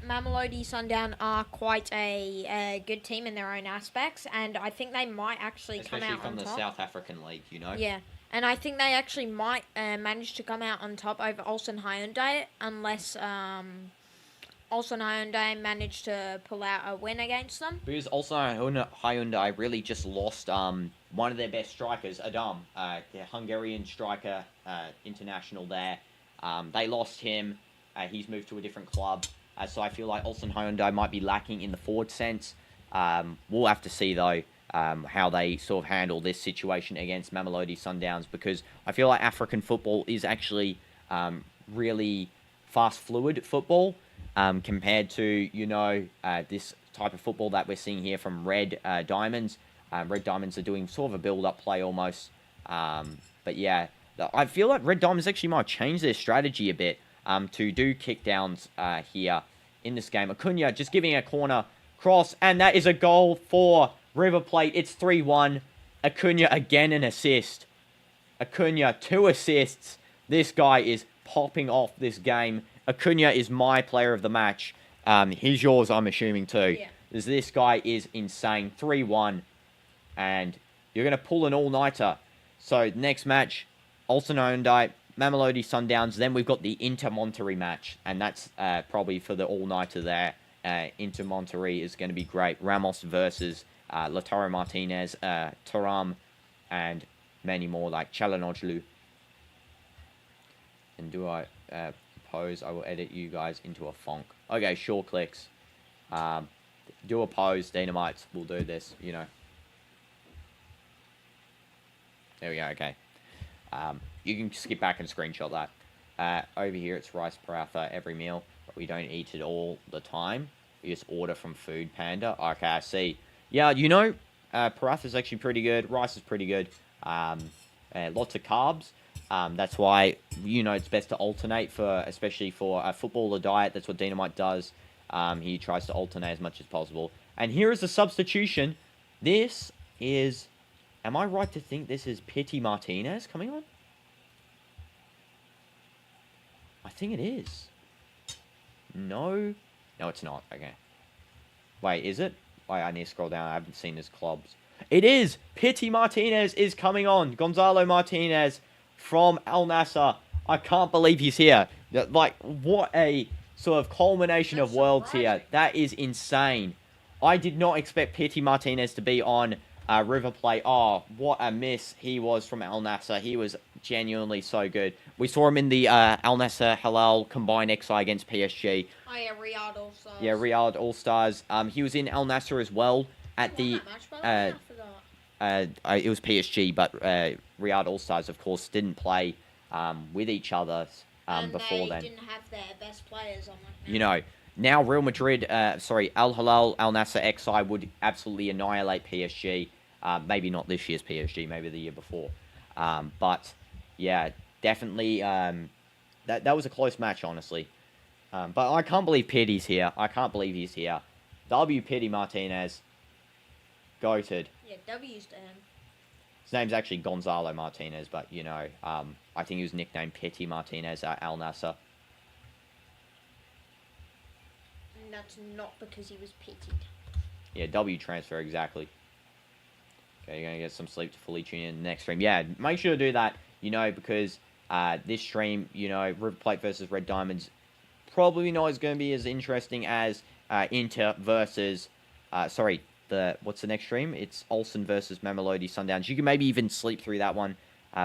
Mamelodi Sundown are quite a good team in their own aspects, and I think they might actually come out on top. Especially from the South African League, Yeah, and I think they actually might manage to come out on top over Ulsan Hyundai, unless Ulsan Hyundai managed to pull out a win against them. Because Ulsan Hyundai really just lost one of their best strikers, Adam, the Hungarian striker, international there. They lost him. He's moved to a different club. So I feel like Ulsan Hyundai might be lacking in the forward sense. We'll have to see, though, how they sort of handle this situation against Mamelodi Sundowns, because I feel like African football is actually really fast, fluid football compared to, this type of football that we're seeing here from Red Diamonds. Red Diamonds are doing sort of a build-up play almost. But yeah, I feel like Red Diamonds actually might change their strategy a bit to do kickdowns here in this game. Acuna just giving a corner cross, and that is a goal for River Plate. It's 3-1. Acuna again an assist. Acuna 2 assists. This guy is popping off this game. Acuna is my player of the match. He's yours, I'm assuming, too. Yeah. This guy is insane. 3-1. And you're going to pull an all-nighter. So, next match, Ulsan Hyundai, Mamelodi Sundowns. Then we've got the Inter Monterrey match. And that's probably for the all-nighter there. Inter Monterrey is going to be great. Ramos versus Lautaro Martinez, Thuram, and many more like Çalhanoğlu. And do I pose? I will edit you guys into a funk. Okay, sure, clicks. Do a pose, Dynamites. We'll do this, There we go, okay. You can skip back and screenshot that. Over here, it's rice paratha every meal, but we don't eat it all the time. We just order from Food Panda. Okay, I see. Yeah, paratha is actually pretty good. Rice is pretty good. Lots of carbs. That's why, it's best to alternate especially for a footballer diet. That's what Dynamite does. He tries to alternate as much as possible. And here is the substitution. This is... Am I right to think this is Pity Martinez coming on? I think it is. No. No, it's not. Okay. Wait, is it? Wait, I need to scroll down. I haven't seen his clubs. It is! Pity Martinez is coming on. Gonzalo Martinez from Al Nassr. I can't believe he's here. Like, what a sort of culmination of worlds here. That is insane. I did not expect Pity Martinez to be on River Plate. Oh, what a miss he was from Al Nassr. He was genuinely so good. We saw him in the Al Nassr Halal combined XI against PSG. Oh yeah, Riyadh All-Stars. Yeah, Riyadh All-Stars. He was in Al Nassr as well at the... it was PSG, but Riyadh All-Stars, of course, didn't play with each other before then. They didn't have their best players on that. You know, now Real Madrid, Al Hilal, Al Nassr XI would absolutely annihilate PSG. Maybe not this year's PSG, maybe the year before. But, yeah, definitely, that was a close match, honestly. But I can't believe Pity's here. I can't believe he's here. W. Pity Martinez. Goated. Yeah, W's to him. His name's actually Gonzalo Martinez, but, you know, I think he was nicknamed Pity Martinez at Al Nassr. And that's not because he was pitied. Yeah, W transfer, exactly. Okay, you're going to get some sleep to fully tune in the next stream. Yeah, make sure to do that, you know, because this stream, you know, River Plate versus Red Diamonds, probably not as going to be as interesting as Inter versus, what's the next stream? It's Olsen versus Mamelodi Sundowns. You can maybe even sleep through that one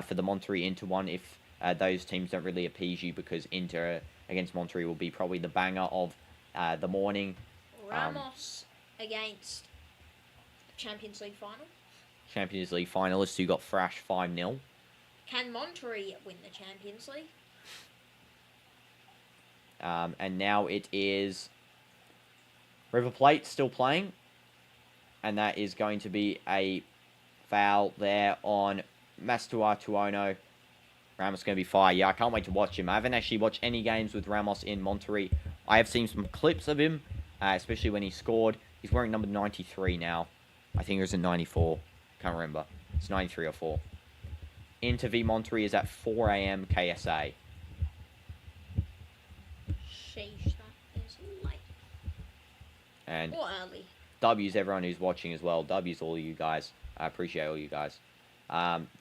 for the Monterrey Inter one if those teams don't really appease you, because Inter against Monterrey will be probably the banger of the morning. Ramos against Champions League final. Champions League finalists who got thrashed 5-0. Can Monterrey win the Champions League? And now it is River Plate still playing. And that is going to be a foul there on Mastua Tuono. Ramos is going to be fired. Yeah, I can't wait to watch him. I haven't actually watched any games with Ramos in Monterrey. I have seen some clips of him, especially when he scored. He's wearing number 93 now. I think it was in 94. Can't remember. It's 93 or 4. Inter v Monterrey is at 4 a.m. KSA. Sheesh, that is late. And or early. W's everyone who's watching as well. W's all of you guys. I appreciate all you guys.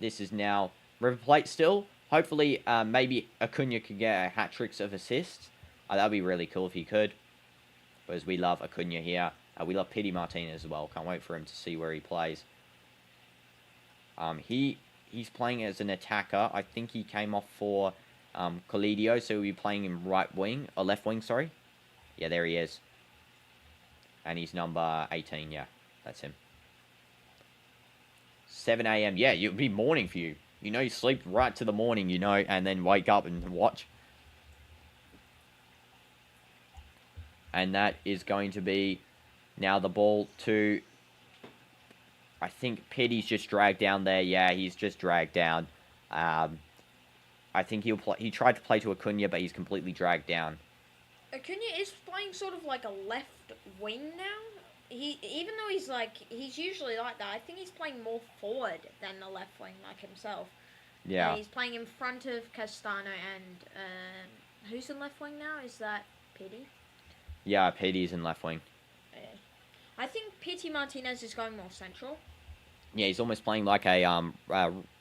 This is now River Plate still. Hopefully, maybe Acuna could get a hat-trick of assists. That would be really cool if he could. Because we love Acuna here. We love Pity Martinez as well. Can't wait for him to see where he plays. He's playing as an attacker. I think he came off for Colidio, so he'll be playing in right wing, or left wing, sorry. Yeah, there he is. And he's number 18, yeah, that's him. 7 a.m. Yeah, it'll be morning for you. You know, you sleep right to the morning, you know, and then wake up and watch. And that is going to be now the ball to... I think Pity's just dragged down there. Yeah, he's just dragged down. I think he tried to play to Acuna, but he's completely dragged down. Acuna is playing sort of like a left wing now. Even though he's usually like that, I think he's playing more forward than the left wing like himself. Yeah. He's playing in front of Castano and who's in left wing now? Is that Pity? Yeah, Pity's in left wing. I think Pity Martinez is going more central. Yeah, he's almost playing like a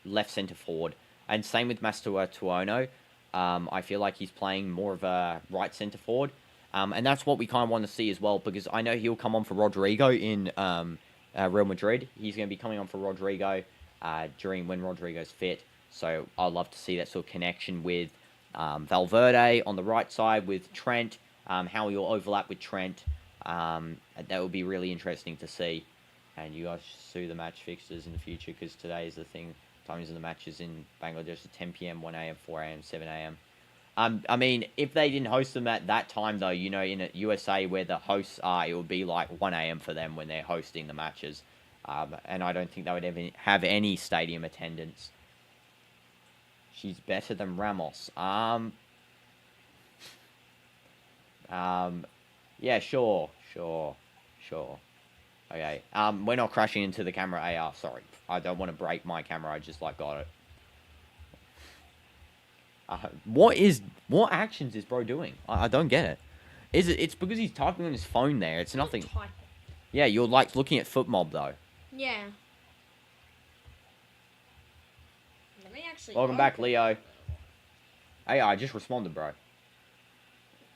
left centre forward. And same with Mastua Tuono. I feel like he's playing more of a right centre forward. And that's what we kind of want to see as well, because I know he'll come on for Rodrigo in Real Madrid. He's going to be coming on for Rodrigo when Rodrigo's fit. So I'd love to see that sort of connection with Valverde on the right side with Trent, how he'll overlap with Trent. That would be really interesting to see. And you guys should see the match fixtures in the future, because today is the thing. Times of the matches in Bangladesh are 10 p.m, 1 a.m, 4 a.m, 7 a.m. I mean, if they didn't host them at that time, though, you know, in USA where the hosts are, it would be like 1 a.m. for them when they're hosting the matches. And I don't think they would ever have any stadium attendance. She's better than Ramos. Yeah, sure. Okay. We're not crashing into the camera AR. Sorry, I don't want to break my camera. I just like got it. What actions is bro doing? I don't get it. It's because he's typing on his phone there. It's nothing. Yeah, you're like looking at FootMob though. Yeah. Let me actually. Welcome back, Leo. Hey, I just responded, bro.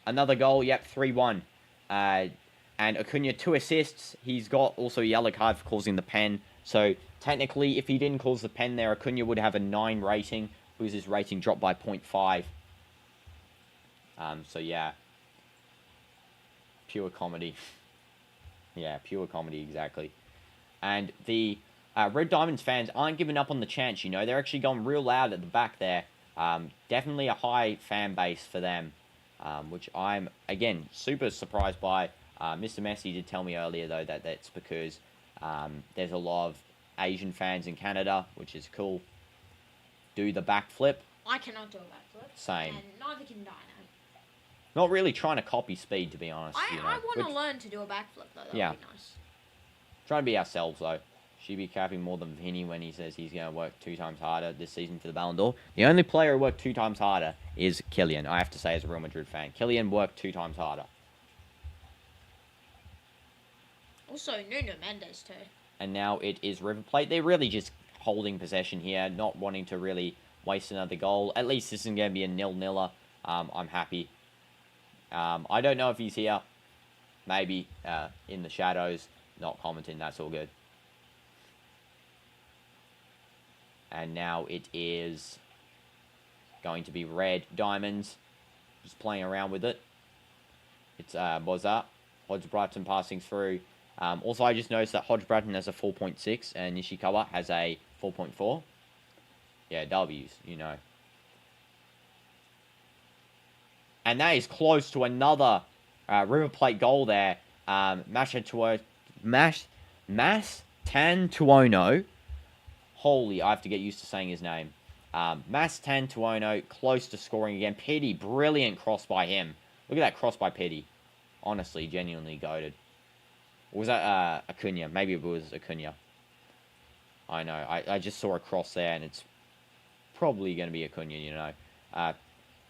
Another goal. Yep, 3-1. And Acuna 2 assists. He's got also a yellow card for causing the pen. So technically, if he didn't cause the pen there, Acuna would have a 9 rating. Because his rating dropped by 0.5. So yeah. Pure comedy. Yeah, pure comedy, exactly. And the Red Diamonds fans aren't giving up on the chance, you know. They're actually going real loud at the back there. Definitely a high fan base for them. Which I'm, again, super surprised by. Mr. Messi did tell me earlier, though, that that's because there's a lot of Asian fans in Canada, which is cool. Do the backflip. I cannot do a backflip. Same. And neither can Dino. Not really trying to copy speed, to be honest. I want to learn to do a backflip, though. That would be nice. Trying to be ourselves, though. Should be capping more than Vinny when he says he's going to work 2 times harder this season for the Ballon d'Or. The only player who worked 2 times harder is Kylian. I have to say, as a Real Madrid fan, Kylian worked 2 times harder. Also, Nuno Mendes too. And now it is River Plate. They're really just holding possession here, not wanting to really waste another goal. At least this isn't going to be a 0-0er. I'm happy. I don't know if he's here. Maybe in the shadows. Not commenting. That's all good. And now it is going to be Red Diamonds. Just playing around with it. It's Boza. Hodge-Brighton passing through. Also, I just noticed that Hodge-Brighton has a 4.6 and Nishikawa has a 4.4. Yeah, W's, you know. And that is close to another River Plate goal there. Mas Tantuono. Holy, I have to get used to saying his name. Mas Tantuono, close to scoring again. Petty, brilliant cross by him. Look at that cross by Petty. Honestly, genuinely goated. Or was that Acuna? Maybe it was Acuna. I know. I just saw a cross there, and it's probably going to be Acuna, you know. And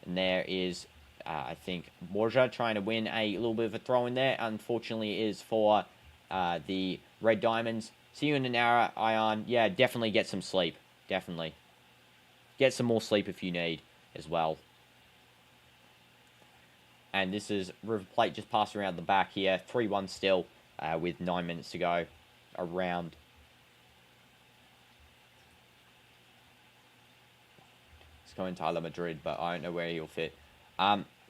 there is, I think, Borja trying to win a little bit of a throw in there. Unfortunately, it is for the Red Diamonds. See you in an hour, Ion. Yeah, definitely get some sleep. Definitely. Get some more sleep if you need as well. And this is River Plate just passing around the back here. 3-1 still with 9 minutes to go around. It's going Tyler Madrid, but I don't know where he'll fit.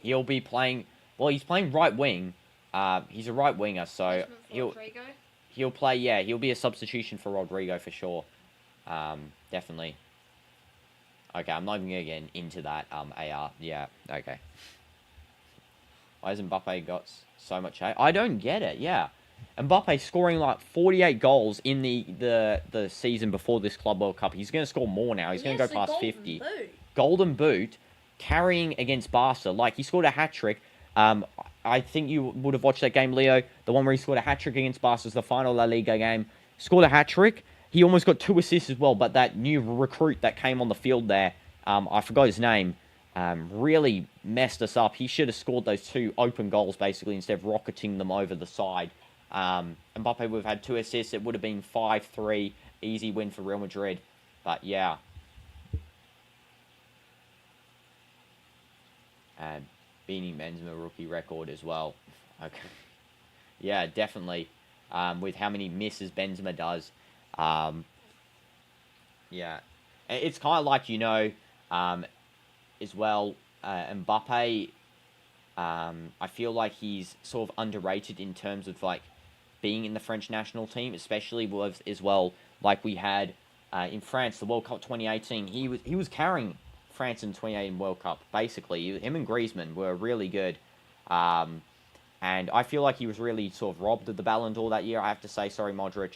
He'll be playing... Well, he's playing right wing. He's a right winger, so he'll play... Yeah, he'll be a substitution for Rodrigo for sure. Definitely. Okay, I'm not even going to get into that. AR. Yeah, okay. Why has Mbappe got so much hate? I don't get it, yeah. Mbappe scoring like 48 goals in the season before this Club World Cup. He's going to score more now. He's going to go past 50. Golden Boot, carrying against Barca. Like, he scored a hat-trick. I think you would have watched that game, Leo. The one where he scored a hat-trick against Barca was the final La Liga game. Scored a hat-trick. He almost got 2 assists as well, but that new recruit that came on the field there, I forgot his name, really messed us up. He should have scored those 2 open goals, basically, instead of rocketing them over the side. Mbappe would have had 2 assists. It would have been 5-3. Easy win for Real Madrid. But, yeah. Beating Benzema rookie record as well. Okay. Yeah, definitely. With how many misses Benzema does. Yeah. It's kind of like, you know, as well, Mbappe, I feel like he's sort of underrated in terms of, like, being in the French national team, especially with, as well, like we had in France, the World Cup 2018. He was carrying France in 2018 World Cup, basically. Him and Griezmann were really good. And I feel like he was really sort of robbed of the Ballon d'Or that year, I have to say. Sorry, Modric.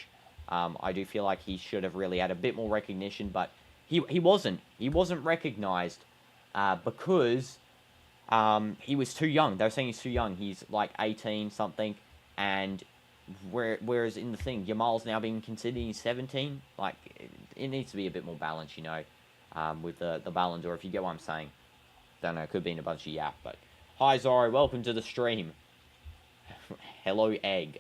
I do feel like he should have really had a bit more recognition, but he wasn't. He wasn't recognised because he was too young. They were saying he's too young. He's like 18 something, and whereas in the thing, Yamal's now being considered he's 17. Like it needs to be a bit more balanced, you know, with the Ballon d'Or. If you get what I'm saying. Don't know. It could be in a bunch of yap, but hi Zoro, welcome to the stream. Hello egg.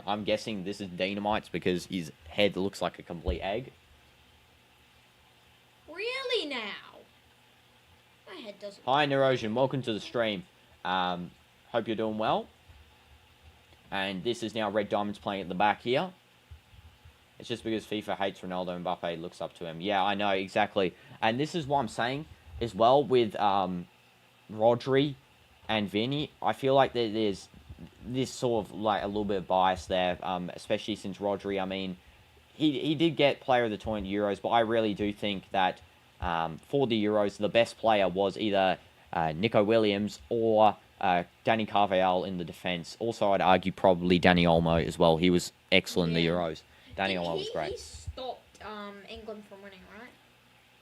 I'm guessing this is Dynamite's because his head looks like a complete egg. Really now? My head doesn't. Hi Nerosion, welcome to the stream. Hope you're doing well. And this is now Red Diamonds playing at the back here. It's just because FIFA hates Ronaldo and Mbappe looks up to him. Yeah, I know, exactly. And this is what I'm saying as well with Rodri and Vinny. I feel like there's this sort of like a little bit of bias there, especially since Rodri, I mean, he did get player of the tournament Euros, but I really do think that for the Euros, the best player was either Nico Williams or Danny Carvajal in the defence. Also, I'd argue probably Dani Olmo as well. He was excellent in the Euros. Dani Olmo was great. He stopped England from winning, right?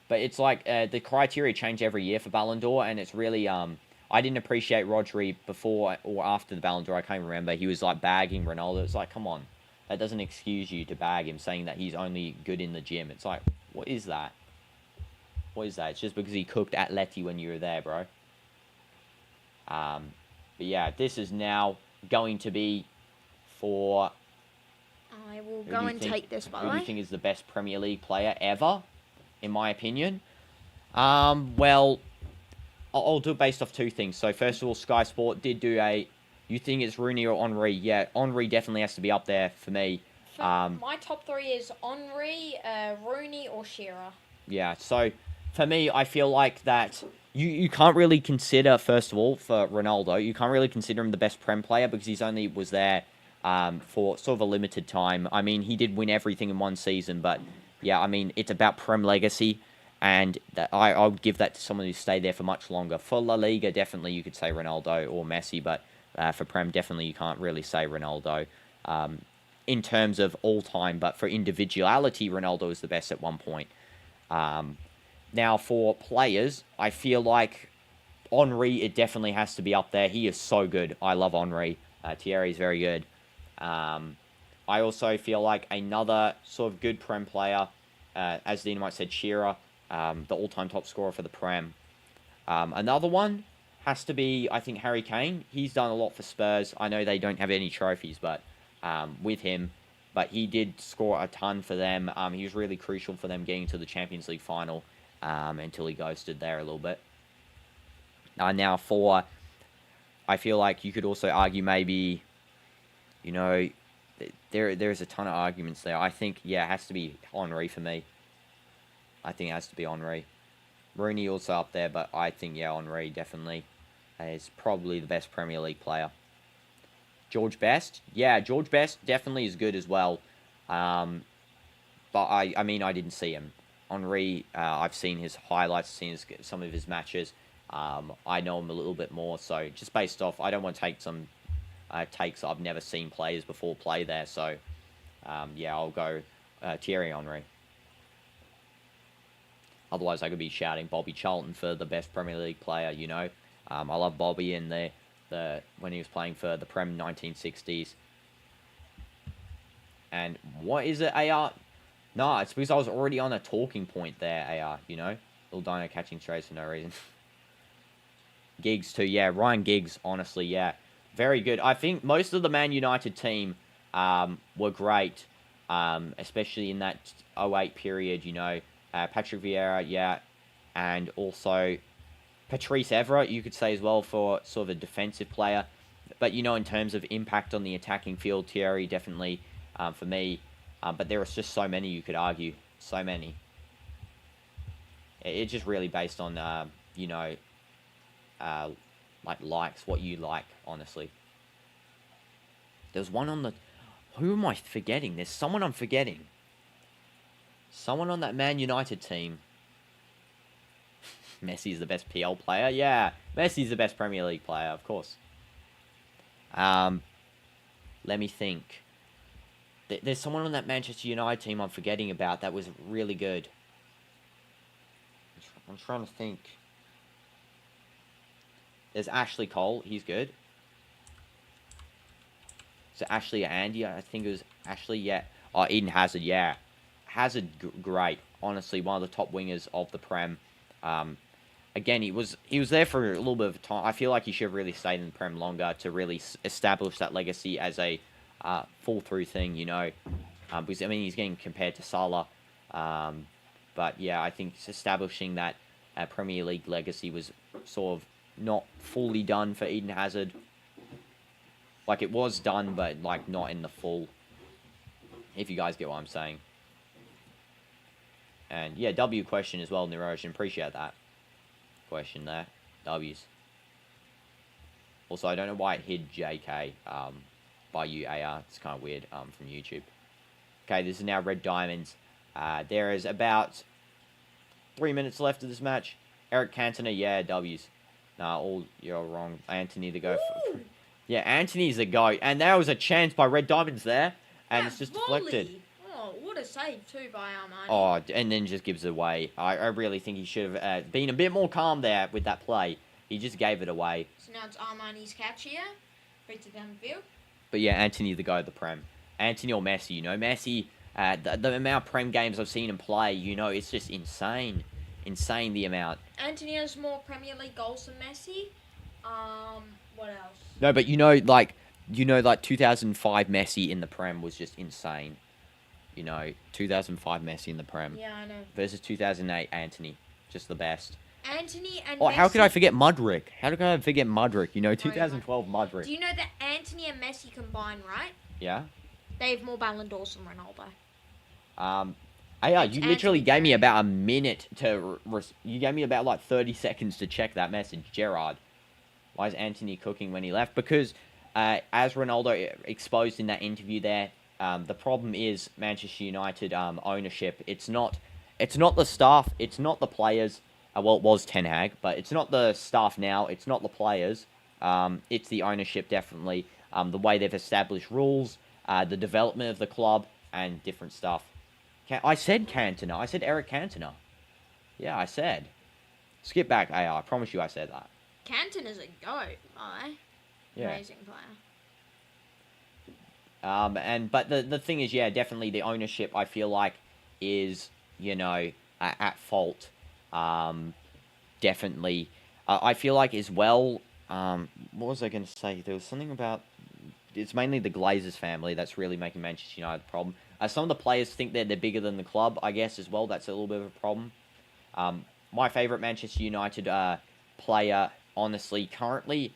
But it's like the criteria change every year for Ballon d'Or, and it's really I didn't appreciate Rodri before or after the Ballon d'Or. I can't remember. He was like bagging Ronaldo. It's like, come on, that doesn't excuse you to bag him, saying that he's only good in the gym. It's like, what is that? What is that? It's just because he cooked Atleti when you were there, bro. But yeah, this is now going to be for. I will go and take this, by the way. Who do you think is the best Premier League player ever, in my opinion? Well, I'll do it based off two things. So first of all, Sky Sport did do a. You think it's Rooney or Henry? Yeah, Henry definitely has to be up there for me. My top three is Henry, Rooney, or Shearer. Yeah, so for me, I feel like that you can't really consider, first of all, for Ronaldo, you can't really consider him the best Prem player because he's only was there for sort of a limited time. I mean, he did win everything in one season, but yeah, I mean, it's about Prem legacy, and I would give that to someone who stayed there for much longer. For La Liga, definitely you could say Ronaldo or Messi, but for Prem, definitely you can't really say Ronaldo in terms of all time, but for individuality, Ronaldo is the best at one point. Now, for players, I feel like Henry, it definitely has to be up there. He is so good. I love Henry. Thierry's very good. I also feel like another sort of good Prem player, as Dynamite said, Shearer, the all-time top scorer for the Prem. Another one has to be, I think, Harry Kane. He's done a lot for Spurs. I know they don't have any trophies, but with him, but he did score a ton for them. He was really crucial for them getting to the Champions League final until he ghosted there a little bit. Now for, I feel like you could also argue maybe, you know, there's a ton of arguments there. I think, yeah, it has to be Henry for me. I think it has to be Henry. Rooney also up there, but I think, yeah, Henry definitely is probably the best Premier League player. George Best? Yeah, George Best definitely is good as well. But I mean, I didn't see him. Henry, I've seen his highlights, seen some of his matches. I know him a little bit more, so just based off, I don't want to take some takes I've never seen players before play there, so yeah, I'll go Thierry Henry. Otherwise, I could be shouting Bobby Charlton for the best Premier League player, you know. I love Bobby in the when he was playing for the Prem 1960s. And what is it, AR? No, it's because I was already on a talking point there, AR, you know. Little Dino catching strays for no reason. Giggs too, yeah. Ryan Giggs, honestly, yeah. Very good. I think most of the Man United team were great, especially in that 08 period, you know. Patrick Vieira, yeah. And also Patrice Evra, you could say as well, for sort of a defensive player. But, you know, in terms of impact on the attacking field, Thierry definitely for me. But there are just so many you could argue. So many. It's just really based on, you know, like likes, what you like, honestly. There's one on the... Who am I forgetting? There's someone I'm forgetting. Someone on that Man United team. Messi's the best PL player? Yeah, Messi's the best Premier League player, of course. Let me think. There's someone on that Manchester United team I'm forgetting about that was really good. I'm trying to think. There's Ashley Cole. He's good. So Ashley or Andy, I think it was Ashley, yeah. Oh, Eden Hazard, yeah. Hazard, great. Honestly, one of the top wingers of the Prem. Again, he was there for a little bit of time. I feel like he should have really stayed in the Prem longer to really establish that legacy as a fall-through thing, you know. Because, I mean, he's getting compared to Salah. But, yeah, I think establishing that Premier League legacy was sort of not fully done for Eden Hazard. Like, it was done, but, like, not in the full. If you guys get what I'm saying. And, yeah, W question as well, Nerosion. Appreciate that question there. W's. Also, I don't know why it hid JK by you, AR. It's kind of weird from YouTube. Okay, this is now Red Diamonds. There is about 3 minutes left of this match. Eric Cantona, yeah, W's. Nah, you're wrong. Anthony the go. Yeah, Anthony's the GOAT. And there was a chance by Red Diamonds there. And it's just deflected. Oh, what a save too by Armani. Oh, and then just gives it away. I really think he should have been a bit more calm there with that play. He just gave it away. So now it's Armani's catch here. Beats it down the field. But yeah, Anthony the guy of the Prem. Anthony or Messi, you know. Messi, the amount of Prem games I've seen him play, you know, it's just insane. Insane the amount. Anthony has more Premier League goals than Messi. What else? No, but you know, like 2005 Messi in the Prem was just insane. You know, 2005 Messi in the Prem. Yeah, I know. Versus 2008 Anthony. Just the best. Anthony and Oh, Messi... how could I forget Mudrick? How could I forget Mudrick? You know, 2012 Mudrick. Do you know that Anthony and Messi combined, right? Yeah? They have more Ballon d'Ors than Ronaldo. You literally gave me about a minute to... You gave me about, like, 30 seconds to check that message. Gerard. Why is Anthony cooking when he left? Because, as Ronaldo exposed in that interview there, the problem is Manchester United ownership. It's not the staff. It's not the players. Well, it was Ten Hag, but it's not the staff now. It's not the players. It's the ownership, definitely. The way they've established rules, the development of the club, and different stuff. I said Cantona. I said Eric Cantona. Yeah, I said. Skip back, AR. I promise you I said that. Cantona's a GOAT, aye. Yeah. Amazing player. But the thing is, yeah, definitely the ownership, I feel like, is, you know, at fault. Definitely. I feel like as well, what was I going to say? There was something about, it's mainly the Glazers family that's really making Manchester United the problem. Some of the players think that they're bigger than the club, I guess, as well. That's a little bit of a problem. My favourite Manchester United player, honestly, currently,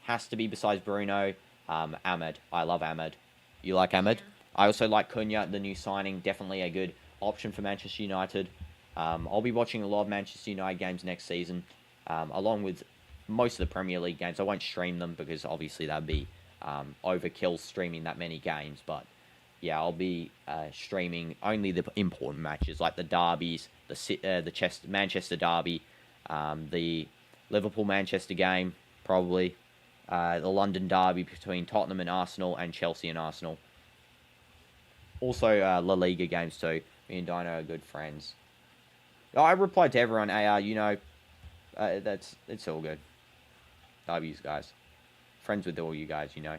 has to be, besides Bruno, Ahmed. I love Ahmed. You like Ahmed? Yeah. I also like Cunha, the new signing. Definitely a good option for Manchester United. I'll be watching a lot of Manchester United games next season, along with most of the Premier League games. I won't stream them because obviously that'd be overkill streaming that many games. But yeah, I'll be streaming only the important matches like the derbies, the Manchester derby, the Liverpool-Manchester game, probably. The London derby between Tottenham and Arsenal, and Chelsea and Arsenal. Also, La Liga games too. Me and Dino are good friends. I replied to everyone, AR, you know, it's all good. W's, guys. Friends with all you guys, you know.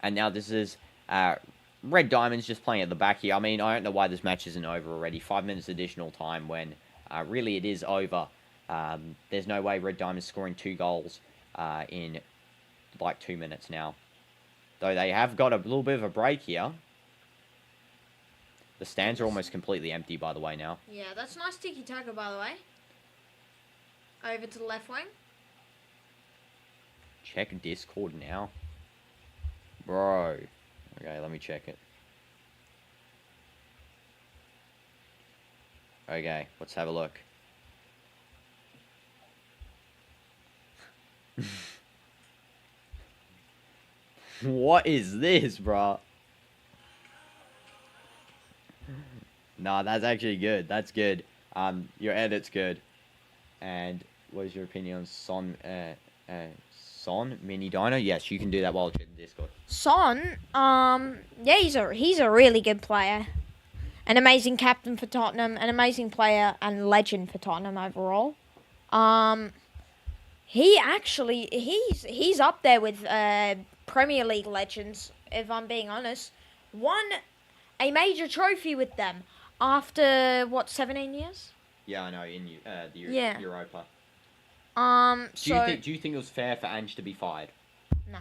And now this is Red Diamonds just playing at the back here. I mean, I don't know why this match isn't over already. 5 minutes additional time when really it is over. There's no way Red Diamonds scoring 2 goals in like 2 minutes now. Though they have got a little bit of a break here. The stands are almost completely empty, by the way, now. Yeah, that's nice tiki-taka, by the way. Over to the left wing. Check Discord now. Bro. Okay, let me check it. Okay, let's have a look. What is this, bro? Nah, that's actually good. That's good. Your edit's good. And what is your opinion on Son Mini Dino? Yes, you can do that while checking Discord. Son, yeah, he's a really good player. An amazing captain for Tottenham, an amazing player and legend for Tottenham overall. he's up there with Premier League legends, if I'm being honest. Won a major trophy with them after, what, 17 years? Yeah, I know, in the Yeah. Europa. So... Do you think it was fair for Ange to be fired? No.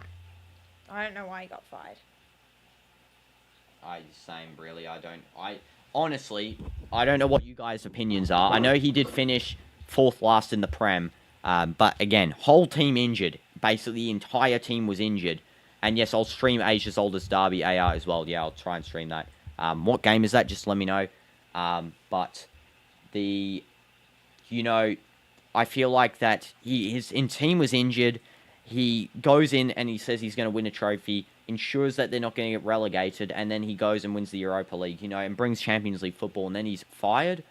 I don't know why he got fired. Same, really. Honestly, I don't know what you guys' opinions are. I know he did finish 4th last in the Prem, but again, whole team injured. Basically, the entire team was injured. And yes, I'll stream Asia's Oldest Derby AR as well. Yeah, I'll try and stream that. What game is that? Just let me know. But I feel like that his team was injured. He goes in and he says he's going to win a trophy, ensures that they're not going to get relegated, and then he goes and wins the Europa League, and brings Champions League football, and then he's fired.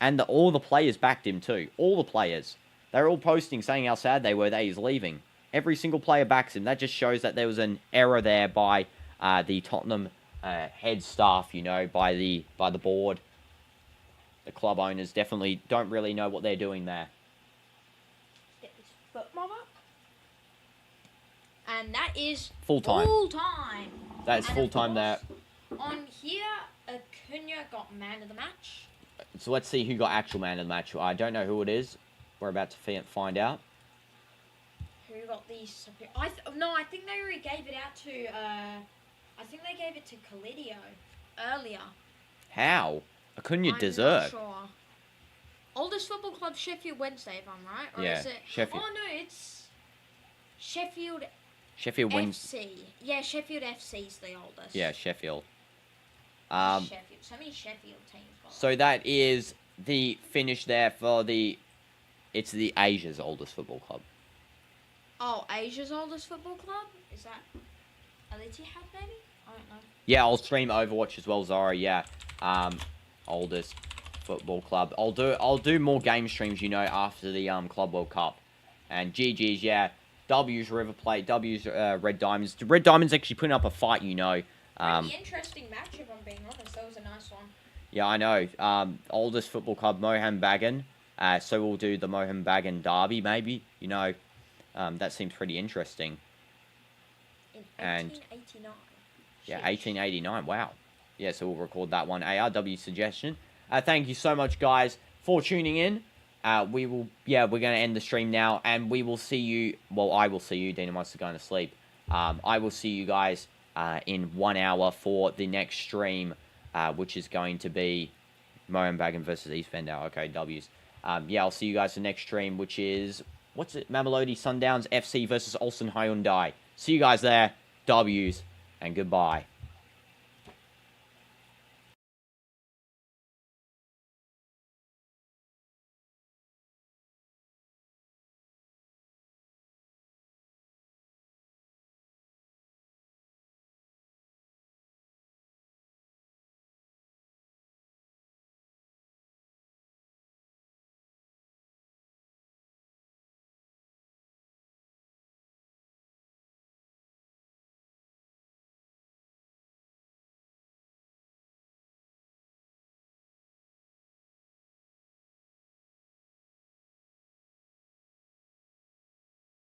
And all the players backed him too. All the players. They're all posting saying how sad they were that he's leaving. Every single player backs him. That just shows that there was an error there by the Tottenham head staff, by the board. The club owners definitely don't really know what they're doing there. Get this foot mob up. And that is full-time. Full-time. That's and full-time there. On here, Acuna got man of the match. So let's see who got actual man of the match. I don't know who it is. We're about to find out. Who got these? I think they already gave it out to. I think they gave it to Calidio earlier. How? Acuna I'm deserve. not sure. Oldest football club, Sheffield Wednesday, if I'm right. Or yeah, is it... Sheffield. Oh no, it's Sheffield. Sheffield FC. Yeah, Sheffield FC's the oldest. Yeah, Sheffield. Sheffield. So many Sheffield teams. So that is the finish there for the. It's the Asia's oldest football club. Oh, Asia's oldest football club? Is that Al Ittihad maybe? I don't know. Yeah, I'll stream Overwatch as well, Zara. Yeah, oldest football club. I'll do more game streams, after the Club World Cup. And GG's, yeah. W's River Plate, W's Red Diamonds. The Red Diamonds actually putting up a fight, Pretty interesting match, if I'm being honest. That was a nice one. Yeah, I know. Oldest football club, Mohun Bagan. So we'll do the Mohun Bagan Derby, maybe. That seems pretty interesting. In 1889. Yeah, 1889. Wow. Yeah, so we'll record that one. ARW suggestion. Thank you so much, guys, for tuning in. We're going to end the stream now, and we will see you. Well, I will see you. DinoDoomz are going to sleep. I will see you guys in 1 hour for the next stream, which is going to be Mohun Bagan versus East Vendale. Okay, W's. I'll see you guys the next stream, which is, what's it? Mamelodi Sundowns FC versus Ulsan Hyundai. See you guys there. W's, and goodbye.